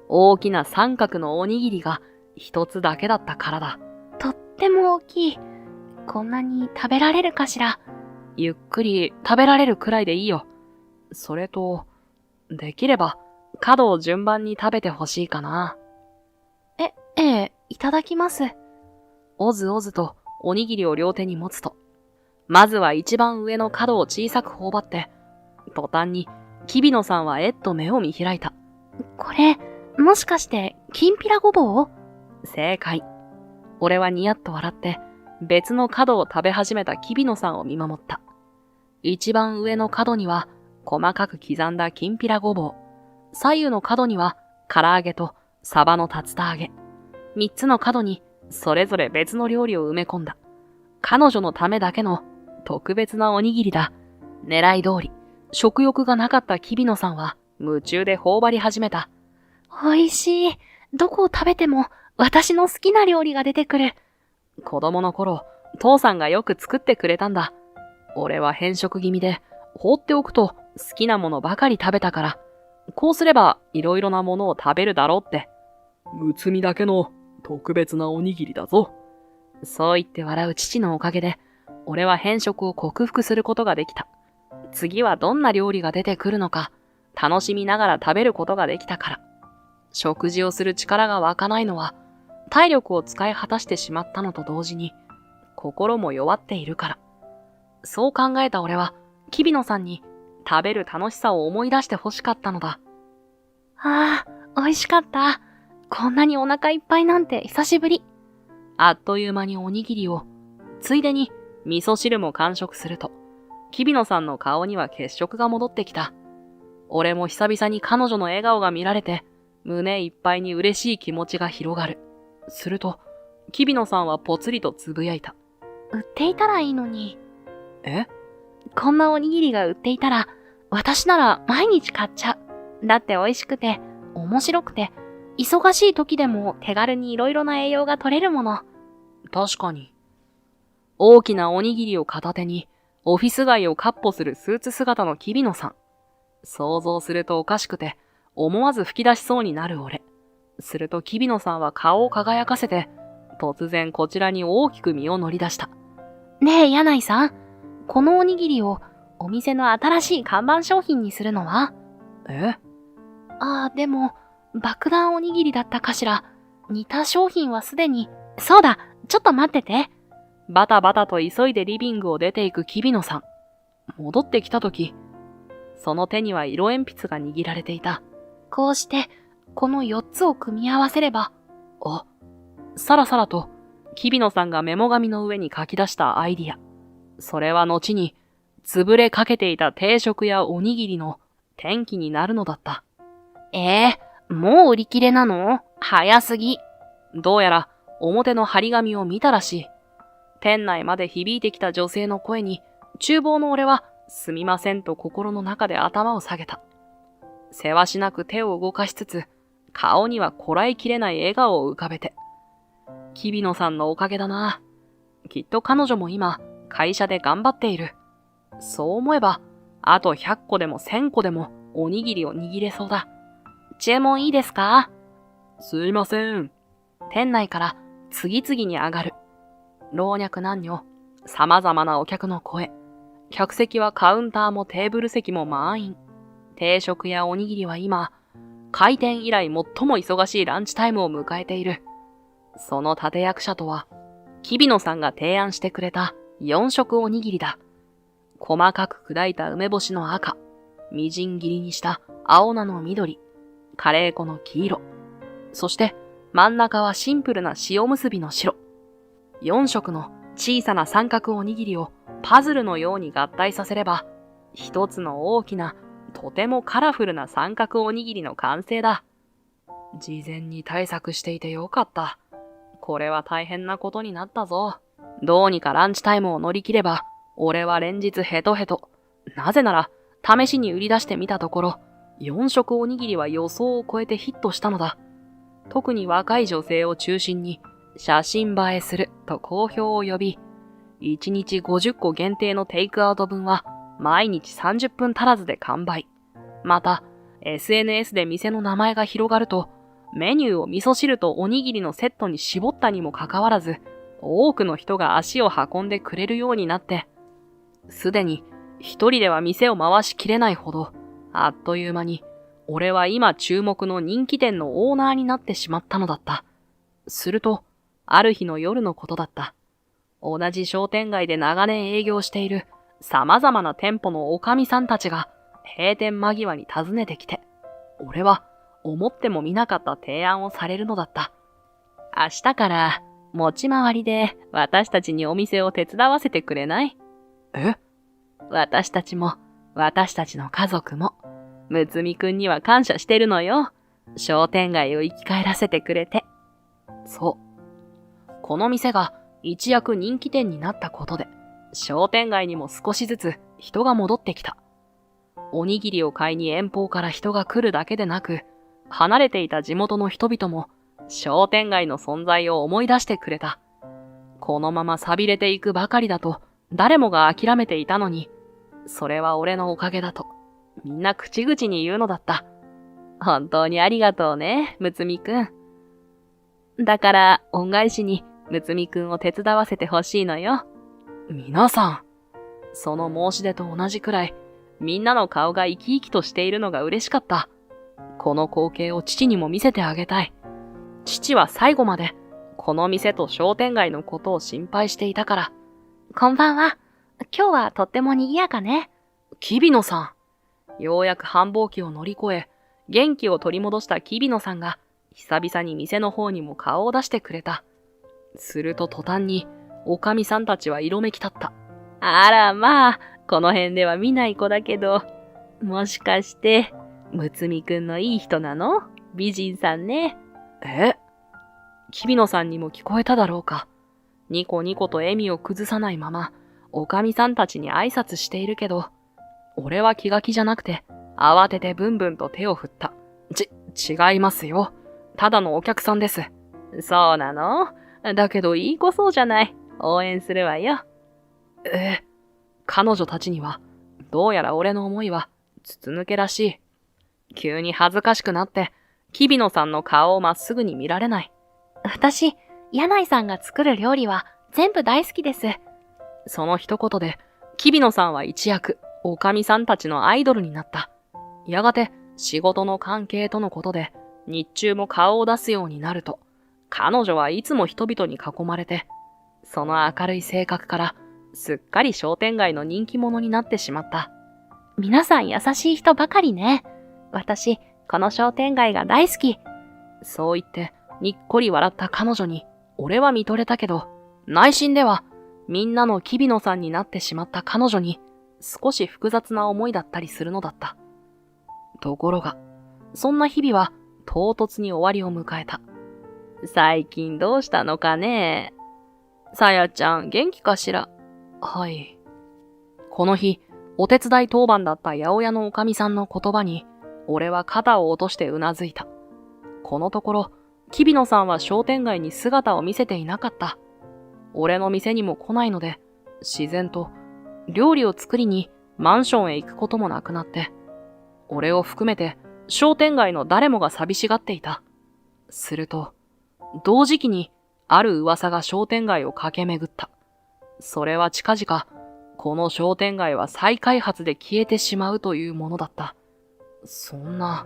大きな三角のおにぎりが一つだけだったからだ。とっても大きい。こんなに食べられるかしら。ゆっくり食べられるくらいでいいよ。それと、できれば、角を順番に食べてほしいかな。ええ、いただきます。おずおずとおにぎりを両手に持つと、まずは一番上の角を小さく頬張って、途端に、キビノさんはと目を見開いた。これ、もしかして、きんぴらごぼう？正解。俺はニヤッと笑って、別の角を食べ始めたキビノさんを見守った。一番上の角には、細かく刻んだきんぴらごぼう。左右の角には、唐揚げとサバの竜田揚げ。三つの角に、それぞれ別の料理を埋め込んだ。彼女のためだけの特別なおにぎりだ。狙い通り、食欲がなかったキビノさんは夢中で頬張り始めた。美味しい。どこを食べても私の好きな料理が出てくる。子供の頃、父さんがよく作ってくれたんだ。俺は偏食気味で、放っておくと好きなものばかり食べたから、こうすればいろいろなものを食べるだろうって。むつみだけの特別なおにぎりだぞ。そう言って笑う父のおかげで、俺は偏食を克服することができた。次はどんな料理が出てくるのか、楽しみながら食べることができたから。食事をする力が湧かないのは、体力を使い果たしてしまったのと同時に、心も弱っているから。そう考えた俺は、キビノさんに食べる楽しさを思い出して欲しかったのだ。ああ、美味しかった。こんなにお腹いっぱいなんて久しぶり。あっという間におにぎりを、ついでに味噌汁も完食すると、キビノさんの顔には血色が戻ってきた。俺も久々に彼女の笑顔が見られて、胸いっぱいに嬉しい気持ちが広がる。すると、キビノさんはぽつりとつぶやいた。売っていたらいいのに。え？こんなおにぎりが売っていたら、私なら毎日買っちゃう。だって美味しくて、面白くて、忙しい時でも手軽にいろいろな栄養が取れるもの。確かに。大きなおにぎりを片手に、オフィス街を闊歩するスーツ姿のキビノさん。想像するとおかしくて、思わず吹き出しそうになる俺。するとキビノさんは顔を輝かせて、突然こちらに大きく身を乗り出した。ねえ、柳井さん。このおにぎりをお店の新しい看板商品にするのは？え？ああ、でも、爆弾おにぎりだったかしら。似た商品はすでに。そうだ、ちょっと待ってて。バタバタと急いでリビングを出ていくキビノさん。戻ってきたとき、その手には色鉛筆が握られていた。こうして、この4つを組み合わせれば。あ、さらさらと、キビノさんがメモ紙の上に書き出したアイディア。それは後に、潰れかけていた定食やおにぎりの転機になるのだった。もう売り切れなの？早すぎ。どうやら表の張り紙を見たらしい。店内まで響いてきた女性の声に、厨房の俺はすみませんと心の中で頭を下げた。せわしなく手を動かしつつ、顔にはこらえきれない笑顔を浮かべて。キビノさんのおかげだな。きっと彼女も今、会社で頑張っている。そう思えば、あと100個でも1000個でもおにぎりを握れそうだ。注文いいですか？すいません。店内から次々に上がる。老若男女、様々なお客の声。客席はカウンターもテーブル席も満員。定食やおにぎりは今、開店以来最も忙しいランチタイムを迎えている。その立役者とは、日比野さんが提案してくれた4色おにぎりだ。細かく砕いた梅干しの赤、みじん切りにした青菜の緑、カレー粉の黄色、そして真ん中はシンプルな塩結びの白。4色の小さな三角おにぎりをパズルのように合体させれば、一つの大きな、とてもカラフルな三角おにぎりの完成だ。事前に対策していてよかった。これは大変なことになったぞ。どうにかランチタイムを乗り切れば、俺は連日ヘトヘト。なぜなら、試しに売り出してみたところ、4色おにぎりは予想を超えてヒットしたのだ。特に若い女性を中心に、写真映えすると好評を呼び、1日50個限定のテイクアウト分は毎日30分足らずで完売。また、SNS で店の名前が広がると、メニューを味噌汁とおにぎりのセットに絞ったにもかかわらず、多くの人が足を運んでくれるようになって、すでに一人では店を回しきれないほど、あっという間に、俺は今注目の人気店のオーナーになってしまったのだった。すると、ある日の夜のことだった。同じ商店街で長年営業している様々な店舗のおかみさんたちが閉店間際に訪ねてきて、俺は思ってもみなかった提案をされるのだった。明日から持ち回りで私たちにお店を手伝わせてくれない？え？私たちも私たちの家族もむつみくんには感謝してるのよ。商店街を生き返らせてくれて。そう。この店が一躍人気店になったことで、商店街にも少しずつ人が戻ってきた。おにぎりを買いに遠方から人が来るだけでなく、離れていた地元の人々も商店街の存在を思い出してくれた。このまま錆びれていくばかりだと誰もが諦めていたのに、それは俺のおかげだとみんな口々に言うのだった。本当にありがとうね、むつみくん。だから恩返しにむつみくんを手伝わせてほしいのよ。皆さん、その申し出と同じくらい、みんなの顔が生き生きとしているのが嬉しかった。この光景を父にも見せてあげたい。父は最後まで、この店と商店街のことを心配していたから。こんばんは。今日はとっても賑やかね。日比野さん。ようやく繁忙期を乗り越え、元気を取り戻した日比野さんが、久々に店の方にも顔を出してくれた。すると途端に、おかみさんたちは色めき立った。あらまあ、この辺では見ない子だけど、もしかして、むつみくんのいい人なの？美人さんね。日比野さんにも聞こえただろうか。ニコニコと笑みを崩さないまま、おかみさんたちに挨拶しているけど、俺は気が気じゃなくて、慌ててブンブンと手を振った。違いますよ。ただのお客さんです。そうなの？だけどいい子そうじゃない。応援するわよ。彼女たちには、どうやら俺の思いは、筒抜けらしい。急に恥ずかしくなって、日比野さんの顔をまっすぐに見られない。私、柳井さんが作る料理は全部大好きです。その一言で、日比野さんは一躍、おかみさんたちのアイドルになった。やがて、仕事の関係とのことで、日中も顔を出すようになると、彼女はいつも人々に囲まれて、その明るい性格から、すっかり商店街の人気者になってしまった。皆さん優しい人ばかりね。私、この商店街が大好き。そう言って、にっこり笑った彼女に、俺は見とれたけど、内心では、みんなの日比野さんになってしまった彼女に、少し複雑な思いだったりするのだった。ところが、そんな日々は、唐突に終わりを迎えた。最近どうしたのかね？さやちゃん、元気かしら？はい。この日、お手伝い当番だった八百屋のおかみさんの言葉に、俺は肩を落としてうなずいた。このところ、日比野さんは商店街に姿を見せていなかった。俺の店にも来ないので、自然と、料理を作りにマンションへ行くこともなくなって、俺を含めて商店街の誰もが寂しがっていた。すると、同時期にある噂が商店街を駆け巡った。それは近々、この商店街は再開発で消えてしまうというものだった。そんな。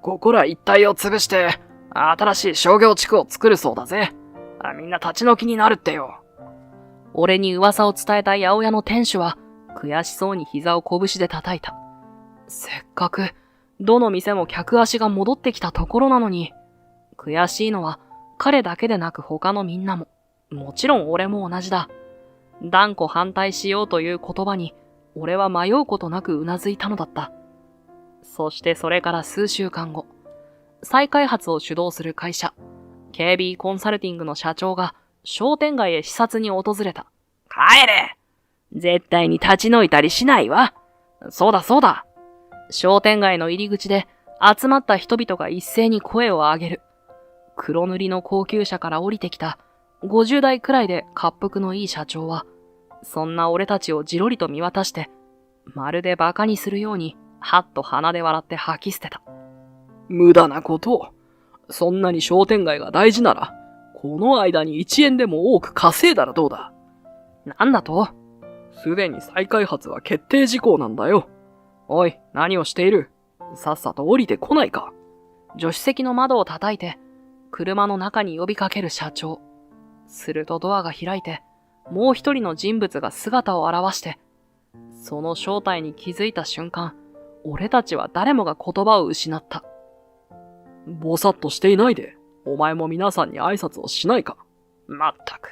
ここら一帯を潰して、新しい商業地区を作るそうだぜ。みんな立ち退きになるってよ。俺に噂を伝えた八百屋の店主は、悔しそうに膝を拳で叩いた。せっかく、どの店も客足が戻ってきたところなのに、悔しいのは彼だけでなく他のみんなも、もちろん俺も同じだ。断固反対しようという言葉に、俺は迷うことなくうなずいたのだった。そしてそれから数週間後、再開発を主導する会社、KB コンサルティングの社長が商店街へ視察に訪れた。帰れ！絶対に立ち退いたりしないわ。そうだそうだ。商店街の入り口で集まった人々が一斉に声を上げる。黒塗りの高級車から降りてきた50代くらいで恰幅のいい社長は、そんな俺たちをじろりと見渡して、まるで馬鹿にするように、はっと鼻で笑って吐き捨てた。無駄なことを。そんなに商店街が大事なら、この間に1円でも多く稼いだらどうだ。なんだと？すでに再開発は決定事項なんだよ。おい、何をしている？さっさと降りてこないか。助手席の窓を叩いて、車の中に呼びかける社長。するとドアが開いて、もう一人の人物が姿を現して、その正体に気づいた瞬間、俺たちは誰もが言葉を失った。ぼさっとしていないで、お前も皆さんに挨拶をしないか。まったく。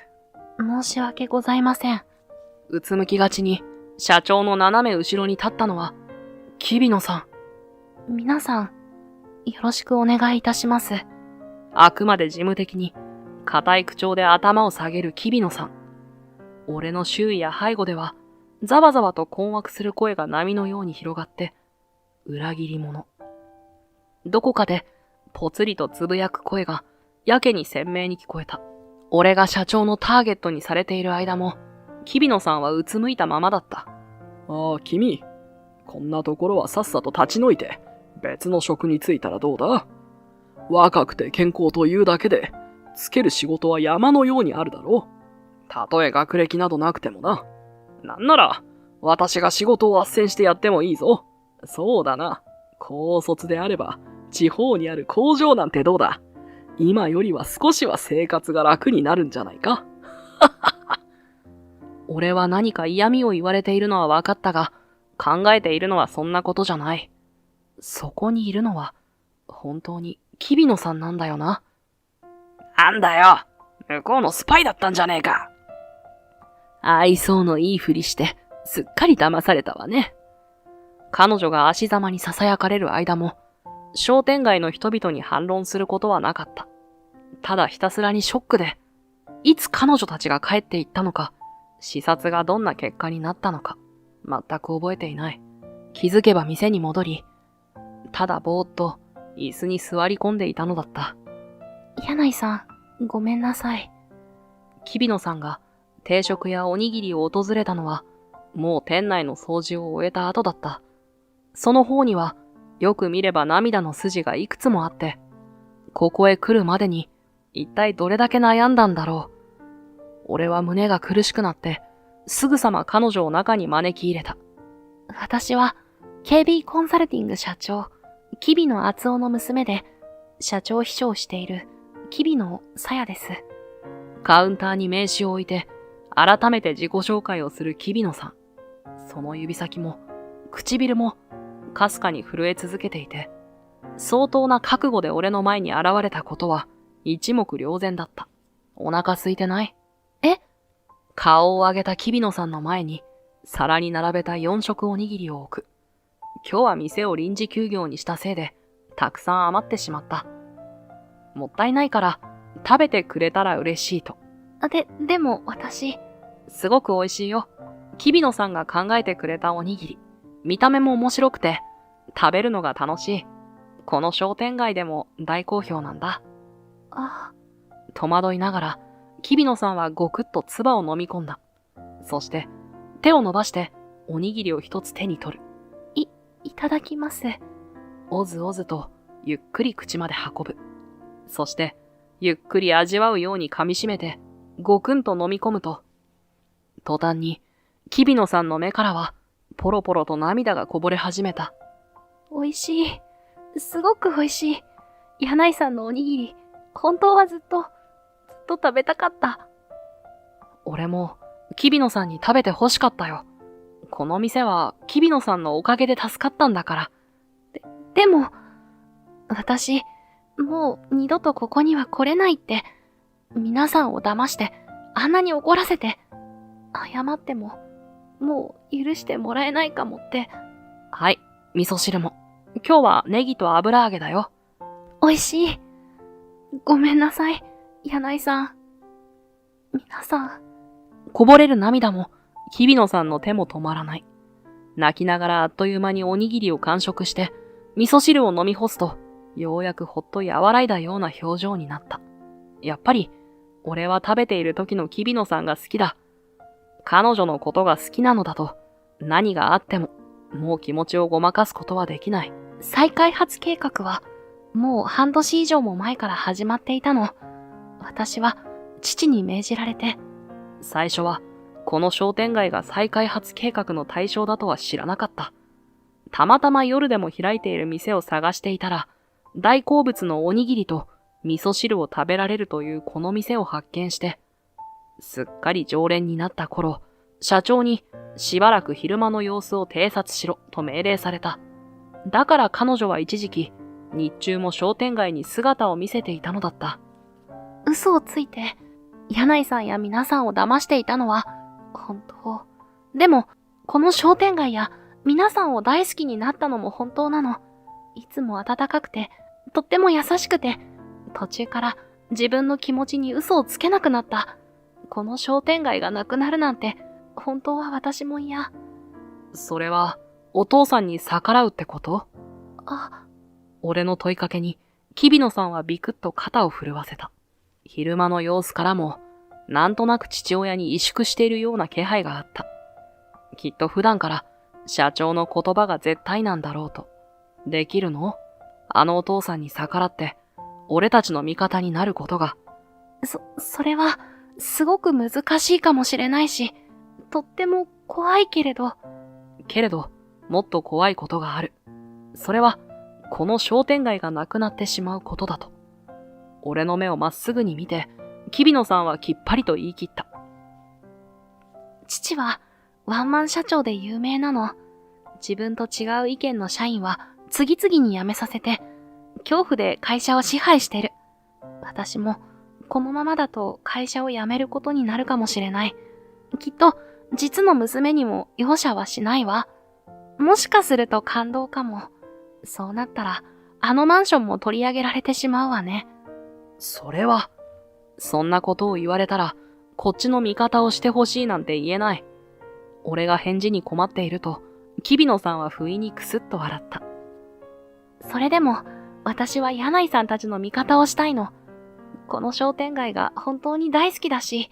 申し訳ございません。うつむきがちに、社長の斜め後ろに立ったのは、キビノさん。皆さん、よろしくお願いいたします。あくまで事務的に、固い口調で頭を下げるキビノさん。俺の周囲や背後では、ざわざわと困惑する声が波のように広がって、裏切り者。どこかで、ぽつりとつぶやく声が、やけに鮮明に聞こえた。俺が社長のターゲットにされている間も、キビノさんはうつむいたままだった。ああ、君。こんなところはさっさと立ち退いて、別の職に就いたらどうだ？若くて健康というだけで、つける仕事は山のようにあるだろう。たとえ学歴などなくてもな。なんなら、私が仕事を斡旋してやってもいいぞ。そうだな。高卒であれば、地方にある工場なんてどうだ？今よりは少しは生活が楽になるんじゃないか？俺は何か嫌味を言われているのは分かったが、考えているのはそんなことじゃない。そこにいるのは、本当に、キビノさんなんだよな。なんだよ！向こうのスパイだったんじゃねえか。愛想のいいふりして、すっかり騙されたわね。彼女が足ざまに囁かれる間も、商店街の人々に反論することはなかった。ただひたすらにショックで、いつ彼女たちが帰っていったのか、視察がどんな結果になったのか、全く覚えていない。気づけば店に戻り、ただぼーっと椅子に座り込んでいたのだった。柳井さん、ごめんなさい。キビノさんが定食やおにぎりを訪れたのは、もう店内の掃除を終えた後だった。その方には、よく見れば涙の筋がいくつもあって、ここへ来るまでに一体どれだけ悩んだんだろう。俺は胸が苦しくなって、すぐさま彼女を中に招き入れた。私は、KB コンサルティング社長、キビノ厚夫の娘で、社長秘書をしている、キビノさやです。カウンターに名刺を置いて、改めて自己紹介をするキビノさん。その指先も、唇も、かすかに震え続けていて、相当な覚悟で俺の前に現れたことは一目瞭然だった。お腹空いてない？え？顔を上げたキビノさんの前に皿に並べた4食おにぎりを置く。今日は店を臨時休業にしたせいでたくさん余ってしまった。もったいないから食べてくれたら嬉しいと。でも私。すごく美味しいよ。キビノさんが考えてくれたおにぎり。見た目も面白くて、食べるのが楽しい。この商店街でも大好評なんだ。戸惑いながら、キビノさんはごくっと唾を飲み込んだ。そして、手を伸ばして、おにぎりを一つ手に取る。いただきます。おずおずと、ゆっくり口まで運ぶ。そして、ゆっくり味わうように噛み締めて、ごくんと飲み込むと、途端に、キビノさんの目からは、ポロポロと涙がこぼれ始めた。美味しい。すごく美味しい。柳井さんのおにぎり、本当はずっと食べたかった。俺も、キビノさんに食べて欲しかったよ。この店は、キビノさんのおかげで助かったんだから。でも、私、もう二度とここには来れないって、皆さんを騙して、あんなに怒らせて、謝っても、もう許してもらえないかもって。はい、味噌汁も。今日はネギと油揚げだよ。美味しい。ごめんなさい、柳井さん。皆さん。こぼれる涙も、日比野さんの手も止まらない。泣きながらあっという間におにぎりを完食して、味噌汁を飲み干すと、ようやくほっと和らいだような表情になった。やっぱり、俺は食べている時の日比野さんが好きだ。彼女のことが好きなのだと、何があっても、もう気持ちをごまかすことはできない。再開発計画は、もう半年以上も前から始まっていたの。私は、父に命じられて。最初は、この商店街が再開発計画の対象だとは知らなかった。たまたま夜でも開いている店を探していたら、大好物のおにぎりと味噌汁を食べられるというこの店を発見して、すっかり常連になった頃、社長にしばらく昼間の様子を偵察しろと命令された。だから彼女は一時期、日中も商店街に姿を見せていたのだった。嘘をついて、柳井さんや皆さんを騙していたのは、本当。でも、この商店街や皆さんを大好きになったのも本当なの。いつも温かくて、とっても優しくて、途中から自分の気持ちに嘘をつけなくなった。この商店街がなくなるなんて、本当は私も嫌。それは、お父さんに逆らうってこと？あ、俺の問いかけに、日比野さんはビクッと肩を震わせた。昼間の様子からも、なんとなく父親に萎縮しているような気配があった。きっと普段から社長の言葉が絶対なんだろうと。できるの？あのお父さんに逆らって、俺たちの味方になることが。それは、すごく難しいかもしれないし、とっても怖いけれど。もっと怖いことがある。それは、この商店街がなくなってしまうことだと。俺の目をまっすぐに見て、日比野さんはきっぱりと言い切った。父はワンマン社長で有名なの。自分と違う意見の社員は次々に辞めさせて、恐怖で会社を支配してる。私もこのままだと会社を辞めることになるかもしれない。きっと実の娘にも容赦はしないわ。もしかすると感動かも。そうなったらあのマンションも取り上げられてしまうわね。それは、そんなことを言われたら、こっちの味方をしてほしいなんて言えない。俺が返事に困っていると、日比野さんは不意にクスッと笑った。それでも、私は柳井さんたちの味方をしたいの。この商店街が本当に大好きだし、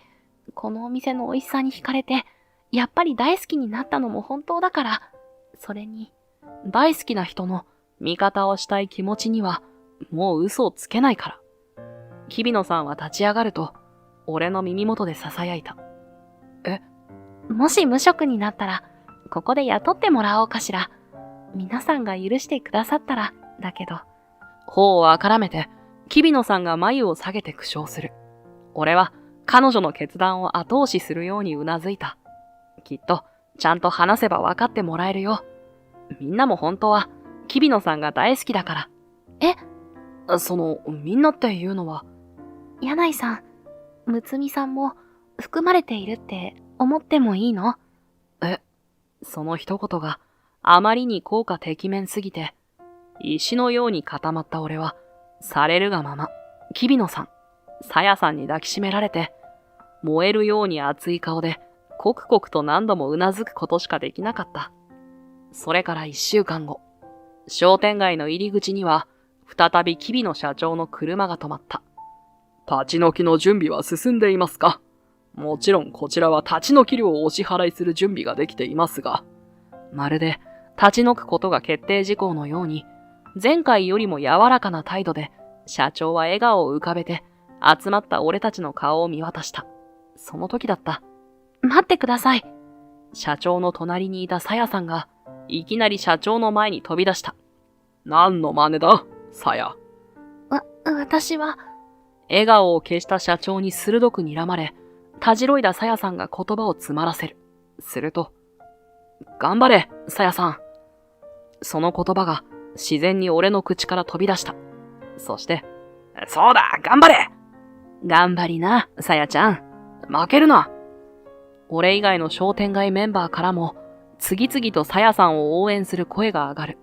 このお店の美味しさに惹かれて、やっぱり大好きになったのも本当だから、それに、大好きな人の味方をしたい気持ちには、もう嘘をつけないから。日比野さんは立ち上がると、俺の耳元で囁いた。もし無職になったら、ここで雇ってもらおうかしら。皆さんが許してくださったら、だけど。頬をあからめて、日比野さんが眉を下げて苦笑する。俺は彼女の決断を後押しするようにうなずいた。きっと、ちゃんと話せば分かってもらえるよ。みんなも本当は、日比野さんが大好きだから。みんなっていうのは。柳井さん、むつみさんも含まれているって思ってもいいの？その一言があまりに効果てきめんすぎて、石のように固まった俺は、されるがまま、日比野さん、さやさんに抱きしめられて、燃えるように熱い顔で、コクコクと何度もうなずくことしかできなかった。それから1週間後、商店街の入り口には、再び日比野社長の車が止まった。立ち退きの準備は進んでいますか？もちろんこちらは立ち退き料をお支払いする準備ができていますが、まるで立ち退くことが決定事項のように、前回よりも柔らかな態度で社長は笑顔を浮かべて集まった俺たちの顔を見渡した。その時だった。待ってください。社長の隣にいたさやさんが、いきなり社長の前に飛び出した。何の真似だ、さや。私は。笑顔を消した社長に鋭く睨まれ、たじろいださやさんが言葉を詰まらせる。すると、頑張れ、さやさん。その言葉が自然に俺の口から飛び出した。そして、そうだ、頑張れ。頑張りな、さやちゃん。負けるな。俺以外の商店街メンバーからも、次々とさやさんを応援する声が上がる。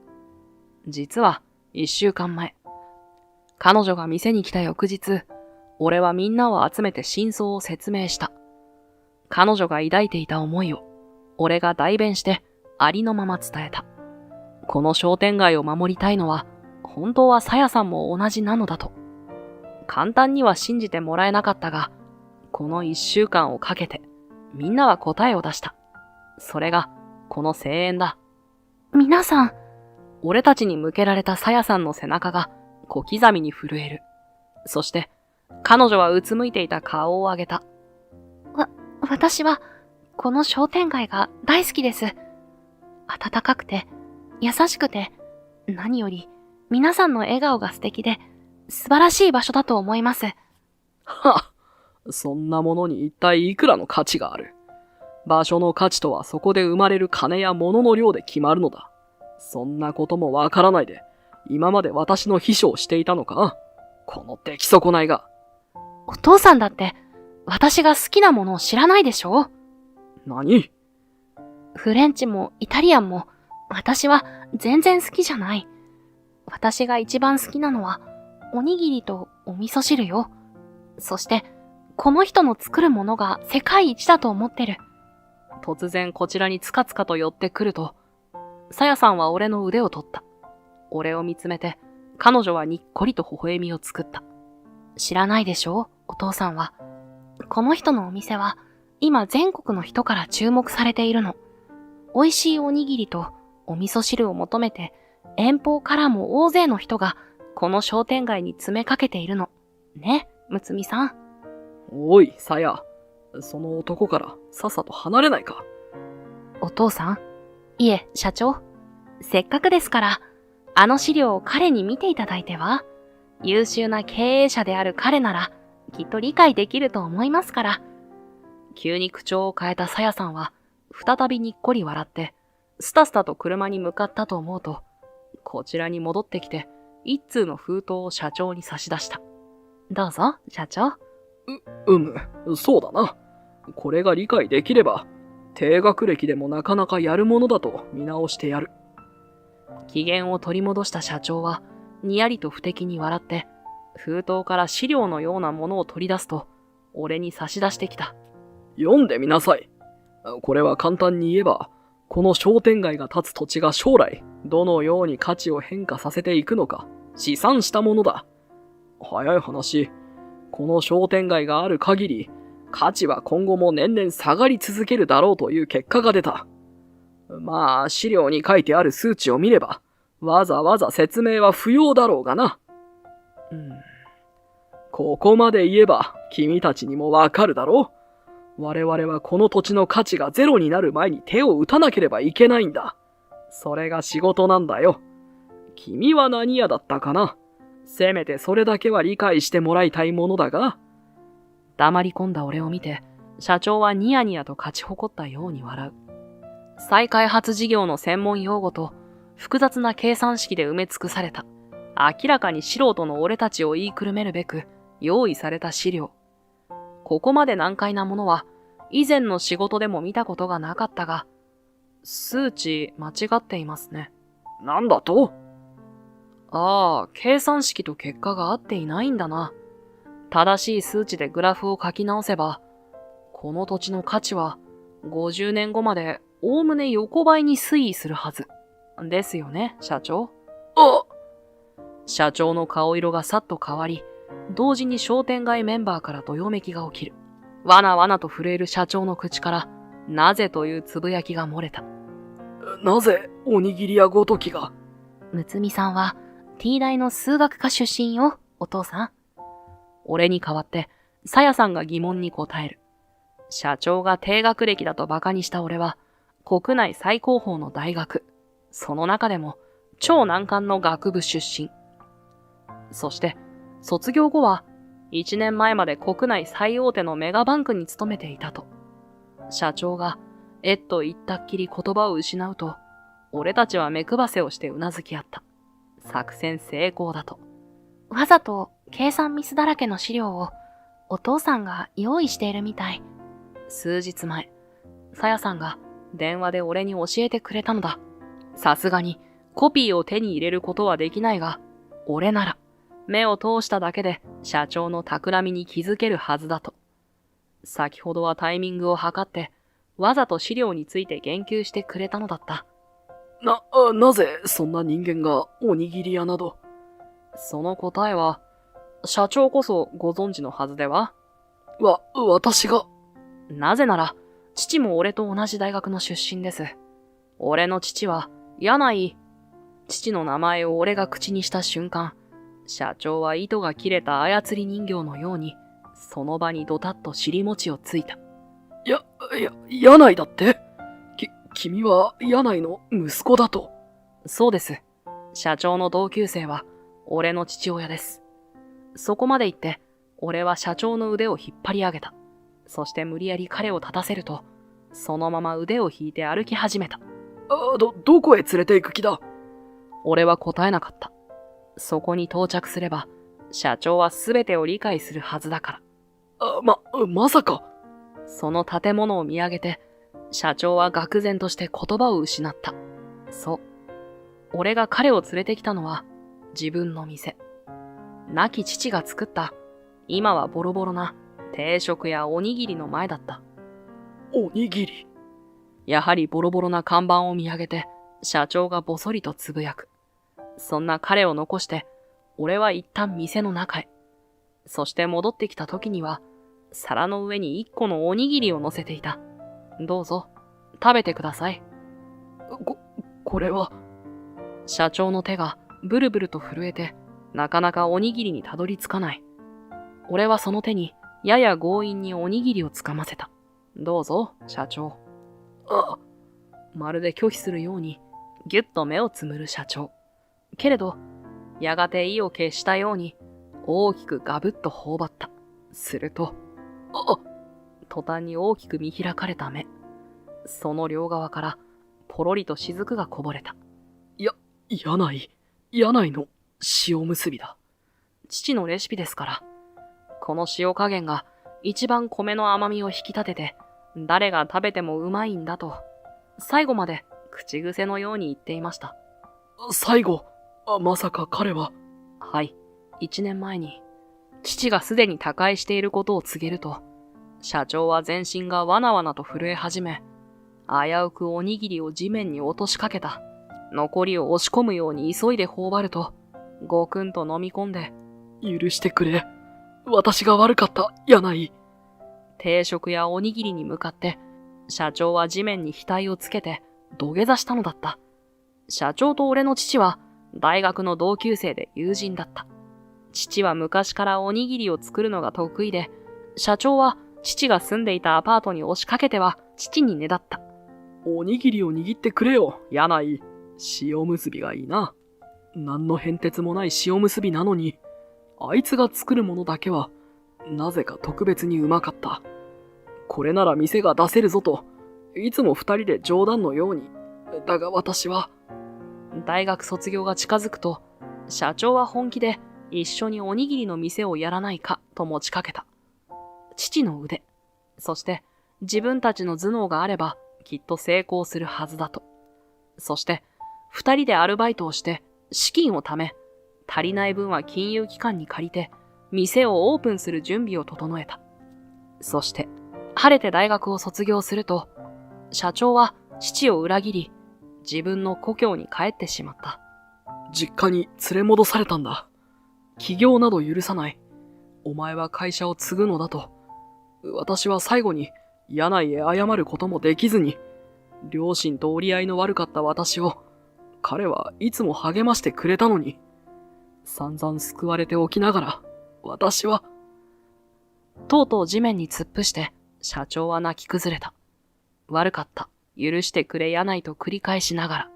実は、1週間前、彼女が店に来た翌日、俺はみんなを集めて真相を説明した。彼女が抱いていた思いを、俺が代弁してありのまま伝えた。この商店街を守りたいのは、本当はさやさんも同じなのだと。簡単には信じてもらえなかったが、この1週間をかけて、みんなは答えを出した。それが、この声援だ。皆さん。俺たちに向けられたさやさんの背中が小刻みに震える。そして、彼女はうつむいていた顔を上げた。私は、この商店街が大好きです。温かくて、優しくて、何より、皆さんの笑顔が素敵で、素晴らしい場所だと思います。はっ、そんなものに一体いくらの価値がある。場所の価値とはそこで生まれる金や物の量で決まるのだ。そんなこともわからないで、今まで私の秘書をしていたのか？この出来損ないが。お父さんだって、私が好きなものを知らないでしょ？何？フレンチもイタリアンも、私は全然好きじゃない。私が一番好きなのは、おにぎりとお味噌汁よ。そして、この人の作るものが世界一だと思ってる。突然こちらにつかつかと寄ってくると、さやさんは俺の腕を取った。俺を見つめて、彼女はにっこりと微笑みを作った。知らないでしょ、お父さんは。この人のお店は、今全国の人から注目されているの。美味しいおにぎりとお味噌汁を求めて、遠方からも大勢の人がこの商店街に詰めかけているの。ね、むつみさん。おい、さや。その男からさっさと離れないか。お父さん？いえ、社長。せっかくですから、あの資料を彼に見ていただいては。優秀な経営者である彼なら、きっと理解できると思いますから。急に口調を変えたさやさんは、再びにっこり笑って、スタスタと車に向かったと思うと、こちらに戻ってきて、一通の封筒を社長に差し出した。どうぞ、社長。そうだな。これが理解できれば、低学歴でもなかなかやるものだと見直してやる。機嫌を取り戻した社長は、にやりと不敵に笑って、封筒から資料のようなものを取り出すと、俺に差し出してきた。読んでみなさい。これは簡単に言えば、この商店街が建つ土地が将来、どのように価値を変化させていくのか、試算したものだ。早い話、この商店街がある限り、価値は今後も年々下がり続けるだろうという結果が出た。まあ、資料に書いてある数値を見れば、わざわざ説明は不要だろうがな。ここまで言えば、君たちにもわかるだろう。我々はこの土地の価値がゼロになる前に手を打たなければいけないんだ。それが仕事なんだよ。君は何屋だったかな？せめてそれだけは理解してもらいたいものだが。黙り込んだ俺を見て、社長はニヤニヤと勝ち誇ったように笑う。再開発事業の専門用語と複雑な計算式で埋め尽くされた、明らかに素人の俺たちを言いくるめるべく用意された資料。ここまで難解なものは以前の仕事でも見たことがなかったが、数値間違っていますね。なんだと？ああ、計算式と結果が合っていないんだな。正しい数値でグラフを書き直せば、この土地の価値は50年後までおおむね横ばいに推移するはず。ですよね、社長？社長の顔色がさっと変わり、同時に商店街メンバーからどよめきが起きる。わなわなと震える社長の口から、なぜというつぶやきが漏れた。なぜおにぎり屋ごときが？むつみさんは T 大の数学科出身よ、お父さん。俺に代わって、さやさんが疑問に答える。社長が低学歴だと馬鹿にした俺は、国内最高峰の大学、その中でも超難関の学部出身。そして、卒業後は、1年前まで国内最大手のメガバンクに勤めていたと。社長が、と言ったっきり言葉を失うと、俺たちは目配せをしてうなずき合った。作戦成功だと。わざと計算ミスだらけの資料をお父さんが用意しているみたい。数日前、さやさんが電話で俺に教えてくれたのだ。さすがにコピーを手に入れることはできないが、俺なら目を通しただけで社長の企みに気づけるはずだと。先ほどはタイミングを測ってわざと資料について言及してくれたのだった。なぜそんな人間がおにぎり屋など。その答えは、社長こそご存知のはずでは？私が。なぜなら、父も俺と同じ大学の出身です。俺の父は、柳井。父の名前を俺が口にした瞬間、社長は糸が切れた操り人形のように、その場にドタッと尻餅をついた。柳井だって？君は柳井の息子だと。そうです。社長の同級生は、俺の父親です。そこまで言って、俺は社長の腕を引っ張り上げた。そして無理やり彼を立たせると、そのまま腕を引いて歩き始めた。どこへ連れて行く気だ？俺は答えなかった。そこに到着すれば、社長は全てを理解するはずだから。まさか。その建物を見上げて、社長は愕然として言葉を失った。そう。俺が彼を連れてきたのは、自分の店。亡き父が作った、今はボロボロな定食やおにぎりの前だった。おにぎり。やはりボロボロな看板を見上げて、社長がぼそりとつぶやく。そんな彼を残して、俺は一旦店の中へ。そして戻ってきた時には、皿の上に一個のおにぎりを乗せていた。どうぞ、食べてください。これは。社長の手がブルブルと震えて、なかなかおにぎりにたどり着かない。俺はその手に、やや強引におにぎりをつかませた。どうぞ、社長。まるで拒否するように、ぎゅっと目をつむる社長。けれど、やがて意を決したように、大きくガブッと頬張った。すると、途端に大きく見開かれた目。その両側から、ポロリと雫がこぼれた。柳井の塩むすびだ。父のレシピですから。この塩加減が一番米の甘みを引き立てて、誰が食べてもうまいんだと、最後まで口癖のように言っていました。最後、まさか彼は。はい、1年前に、父がすでに他界していることを告げると、社長は全身がわなわなと震え始め、危うくおにぎりを地面に落としかけた。残りを押し込むように急いで頬張ると、ごくんと飲み込んで、許してくれ。私が悪かった、柳井。定食やおにぎりに向かって、社長は地面に額をつけて土下座したのだった。社長と俺の父は大学の同級生で友人だった。父は昔からおにぎりを作るのが得意で、社長は父が住んでいたアパートに押しかけては父にねだった。おにぎりを握ってくれよ、柳井。塩むすびがいいな。何の変哲もない塩むすびなのに、あいつが作るものだけは、なぜか特別にうまかった。これなら店が出せるぞと、いつも二人で冗談のように。だが私は。大学卒業が近づくと、社長は本気で一緒におにぎりの店をやらないかと持ちかけた。父の腕、そして自分たちの頭脳があればきっと成功するはずだと。そして、二人でアルバイトをして資金を貯め、足りない分は金融機関に借りて、店をオープンする準備を整えた。そして、晴れて大学を卒業すると、社長は父を裏切り、自分の故郷に帰ってしまった。実家に連れ戻されたんだ。起業など許さない。お前は会社を継ぐのだと。私は最後に柳井へ謝ることもできずに、両親と折り合いの悪かった私を、彼はいつも励ましてくれたのに、散々救われておきながら、私は。とうとう地面に突っ伏して、社長は泣き崩れた。悪かった。許してくれ柳井と繰り返しながら。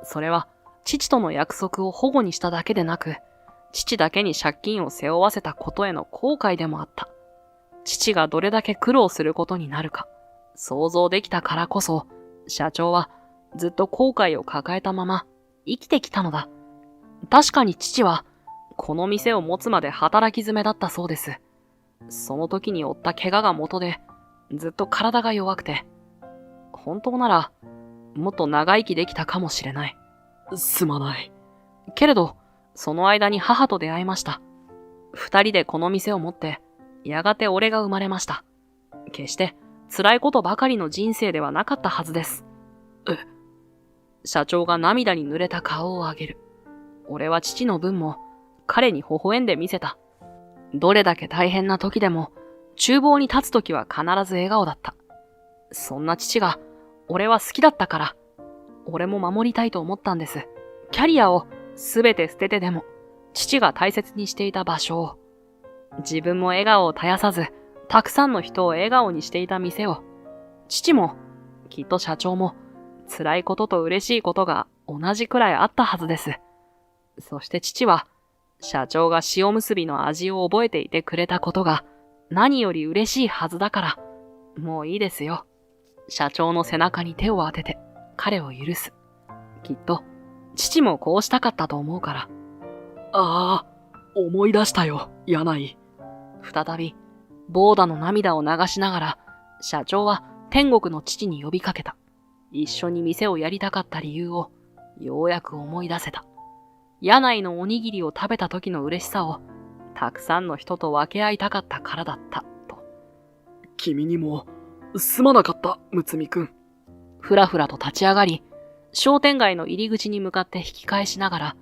それは、父との約束を反故にしただけでなく、父だけに借金を背負わせたことへの後悔でもあった。父がどれだけ苦労することになるか、想像できたからこそ、社長はずっと後悔を抱えたまま生きてきたのだ。確かに父は、この店を持つまで働き詰めだったそうです。その時に負った怪我が元で、ずっと体が弱くて、本当なら、もっと長生きできたかもしれない。すまない。けれど、その間に母と出会いました。二人でこの店を持って、やがて俺が生まれました。決して辛いことばかりの人生ではなかったはずです。社長が涙に濡れた顔を上げる。俺は父の分も彼に微笑んでみせた。どれだけ大変な時でも、厨房に立つ時は必ず笑顔だった。そんな父が、俺は好きだったから、俺も守りたいと思ったんです。キャリアをすべて捨ててでも、父が大切にしていた場所を、自分も笑顔を絶やさず、たくさんの人を笑顔にしていた店を、父も、きっと社長も、辛いことと嬉しいことが同じくらいあったはずです。そして父は、社長が塩むすびの味を覚えていてくれたことが、何より嬉しいはずだから、もういいですよ。社長の背中に手を当てて、彼を許す。きっと、父もこうしたかったと思うから。ああ、思い出したよ、柳井。再び、ボーダの涙を流しながら、社長は天国の父に呼びかけた。一緒に店をやりたかった理由を、ようやく思い出せた。柳井のおにぎりを食べた時の嬉しさを、たくさんの人と分け合いたかったからだった、と。君にも、すまなかった、むつみくん。ふらふらと立ち上がり、商店街の入り口に向かって引き返しながら、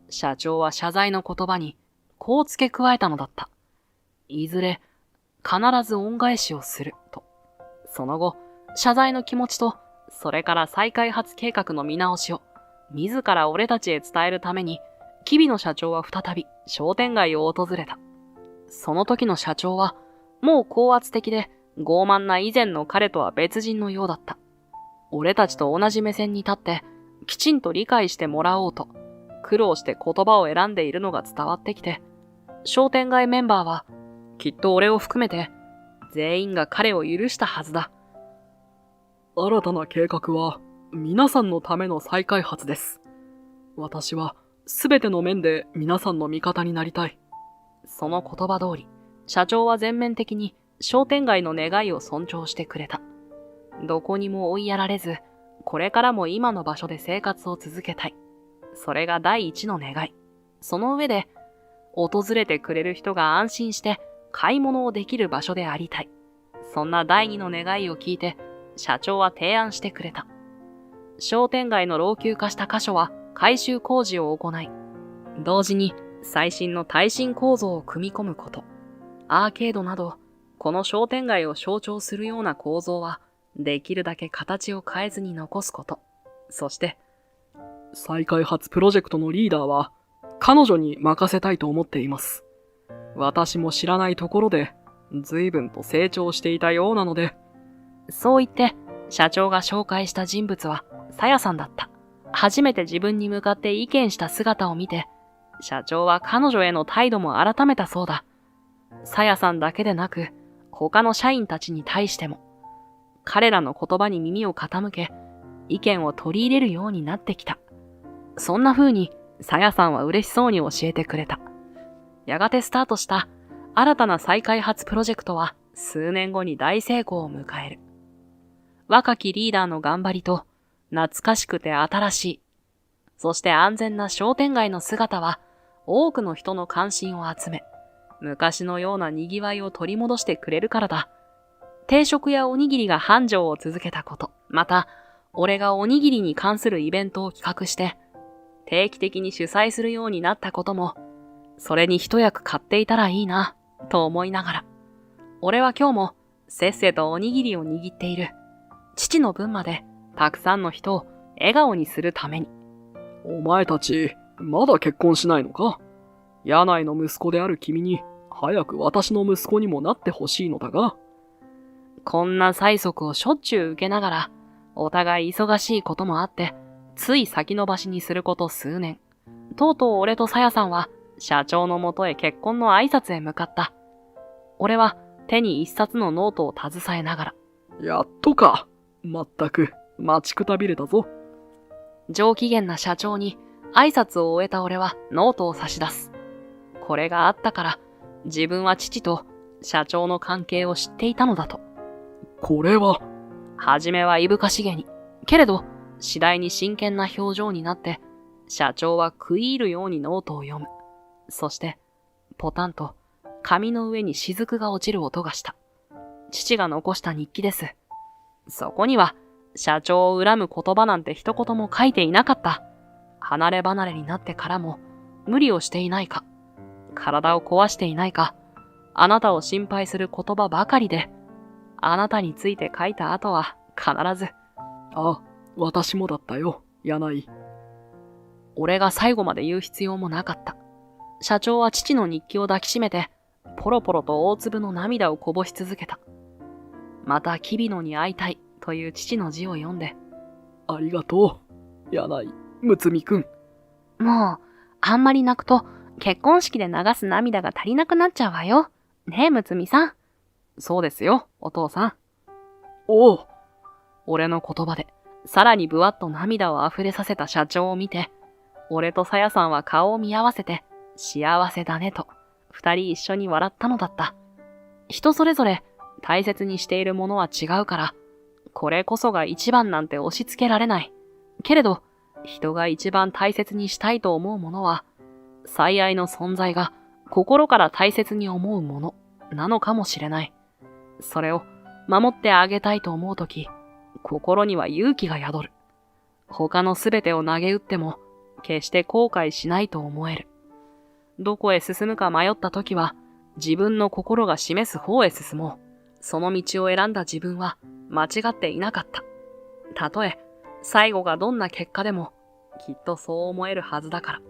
社長は謝罪の言葉に、こう付け加えたのだった。いずれ、必ず恩返しをする、と。その後、謝罪の気持ちと、それから再開発計画の見直しを、自ら俺たちへ伝えるために、吉備の社長は再び商店街を訪れた。その時の社長は、もう高圧的で傲慢な以前の彼とは別人のようだった。俺たちと同じ目線に立って、きちんと理解してもらおうと、苦労して言葉を選んでいるのが伝わってきて、商店街メンバーは、きっと俺を含めて、全員が彼を許したはずだ。新たな計画は、皆さんのための再開発です。私は、すべての面で皆さんの味方になりたい。その言葉通り、社長は全面的に商店街の願いを尊重してくれた。どこにも追いやられず、これからも今の場所で生活を続けたい。それが第一の願い。その上で、訪れてくれる人が安心して買い物をできる場所でありたい。そんな第二の願いを聞いて、社長は提案してくれた。商店街の老朽化した箇所は改修工事を行い、同時に最新の耐震構造を組み込むこと。アーケードなど、この商店街を象徴するような構造は、できるだけ形を変えずに残すこと。そして、再開発プロジェクトのリーダーは、彼女に任せたいと思っています。私も知らないところで、随分と成長していたようなので。そう言って、社長が紹介した人物は、さやさんだった。初めて自分に向かって意見した姿を見て、社長は彼女への態度も改めたそうだ。さやさんだけでなく、他の社員たちに対しても、彼らの言葉に耳を傾け、意見を取り入れるようになってきた。そんな風に、さやさんは嬉しそうに教えてくれた。やがてスタートした新たな再開発プロジェクトは数年後に大成功を迎える。若きリーダーの頑張りと、懐かしくて新しい、そして安全な商店街の姿は多くの人の関心を集め、昔のような賑わいを取り戻してくれるからだ。定食やおにぎりが繁盛を続けたこと、また、俺がおにぎりに関するイベントを企画して、定期的に主催するようになったことも、それに一役買っていたらいいな、と思いながら、俺は今日もせっせとおにぎりを握っている。父の分までたくさんの人を笑顔にするために。お前たち、まだ結婚しないのか？柳井の息子である君に早く私の息子にもなってほしいのだが。こんな催促をしょっちゅう受けながら、お互い忙しいこともあって、つい先延ばしにすること数年。とうとう俺とさやさんは、社長のもとへ結婚の挨拶へ向かった。俺は手に一冊のノートを携えながら。やっとか。まったく、待ちくたびれたぞ。上機嫌な社長に挨拶を終えた俺はノートを差し出す。これがあったから、自分は父と社長の関係を知っていたのだと。これは。はじめはいぶかしげに、けれど次第に真剣な表情になって、社長は食い入るようにノートを読む。そして、ポタンと紙の上に雫が落ちる音がした。父が残した日記です。そこには、社長を恨む言葉なんて一言も書いていなかった。離れ離れになってからも、無理をしていないか、体を壊していないか、あなたを心配する言葉ばかりで、あなたについて書いた後は必ず。あ、私もだったよ、柳井。俺が最後まで言う必要もなかった。社長は父の日記を抱きしめて、ポロポロと大粒の涙をこぼし続けた。また、キビノに会いたいという父の字を読んで。ありがとう、柳井、睦美くん。もう、あんまり泣くと、結婚式で流す涙が足りなくなっちゃうわよ。ねえ、むつみさん。そうですよ、お父さん。おう。俺の言葉で、さらにぶわっと涙を溢れさせた社長を見て、俺とさやさんは顔を見合わせて、幸せだねと、二人一緒に笑ったのだった。人それぞれ大切にしているものは違うから、これこそが一番なんて押し付けられない。けれど、人が一番大切にしたいと思うものは、最愛の存在が心から大切に思うものなのかもしれない。それを守ってあげたいと思うとき、心には勇気が宿る。他のすべてを投げ打っても、決して後悔しないと思える。どこへ進むか迷ったときは、自分の心が示す方へ進もう。その道を選んだ自分は間違っていなかった。たとえ最後がどんな結果でも、きっとそう思えるはずだから。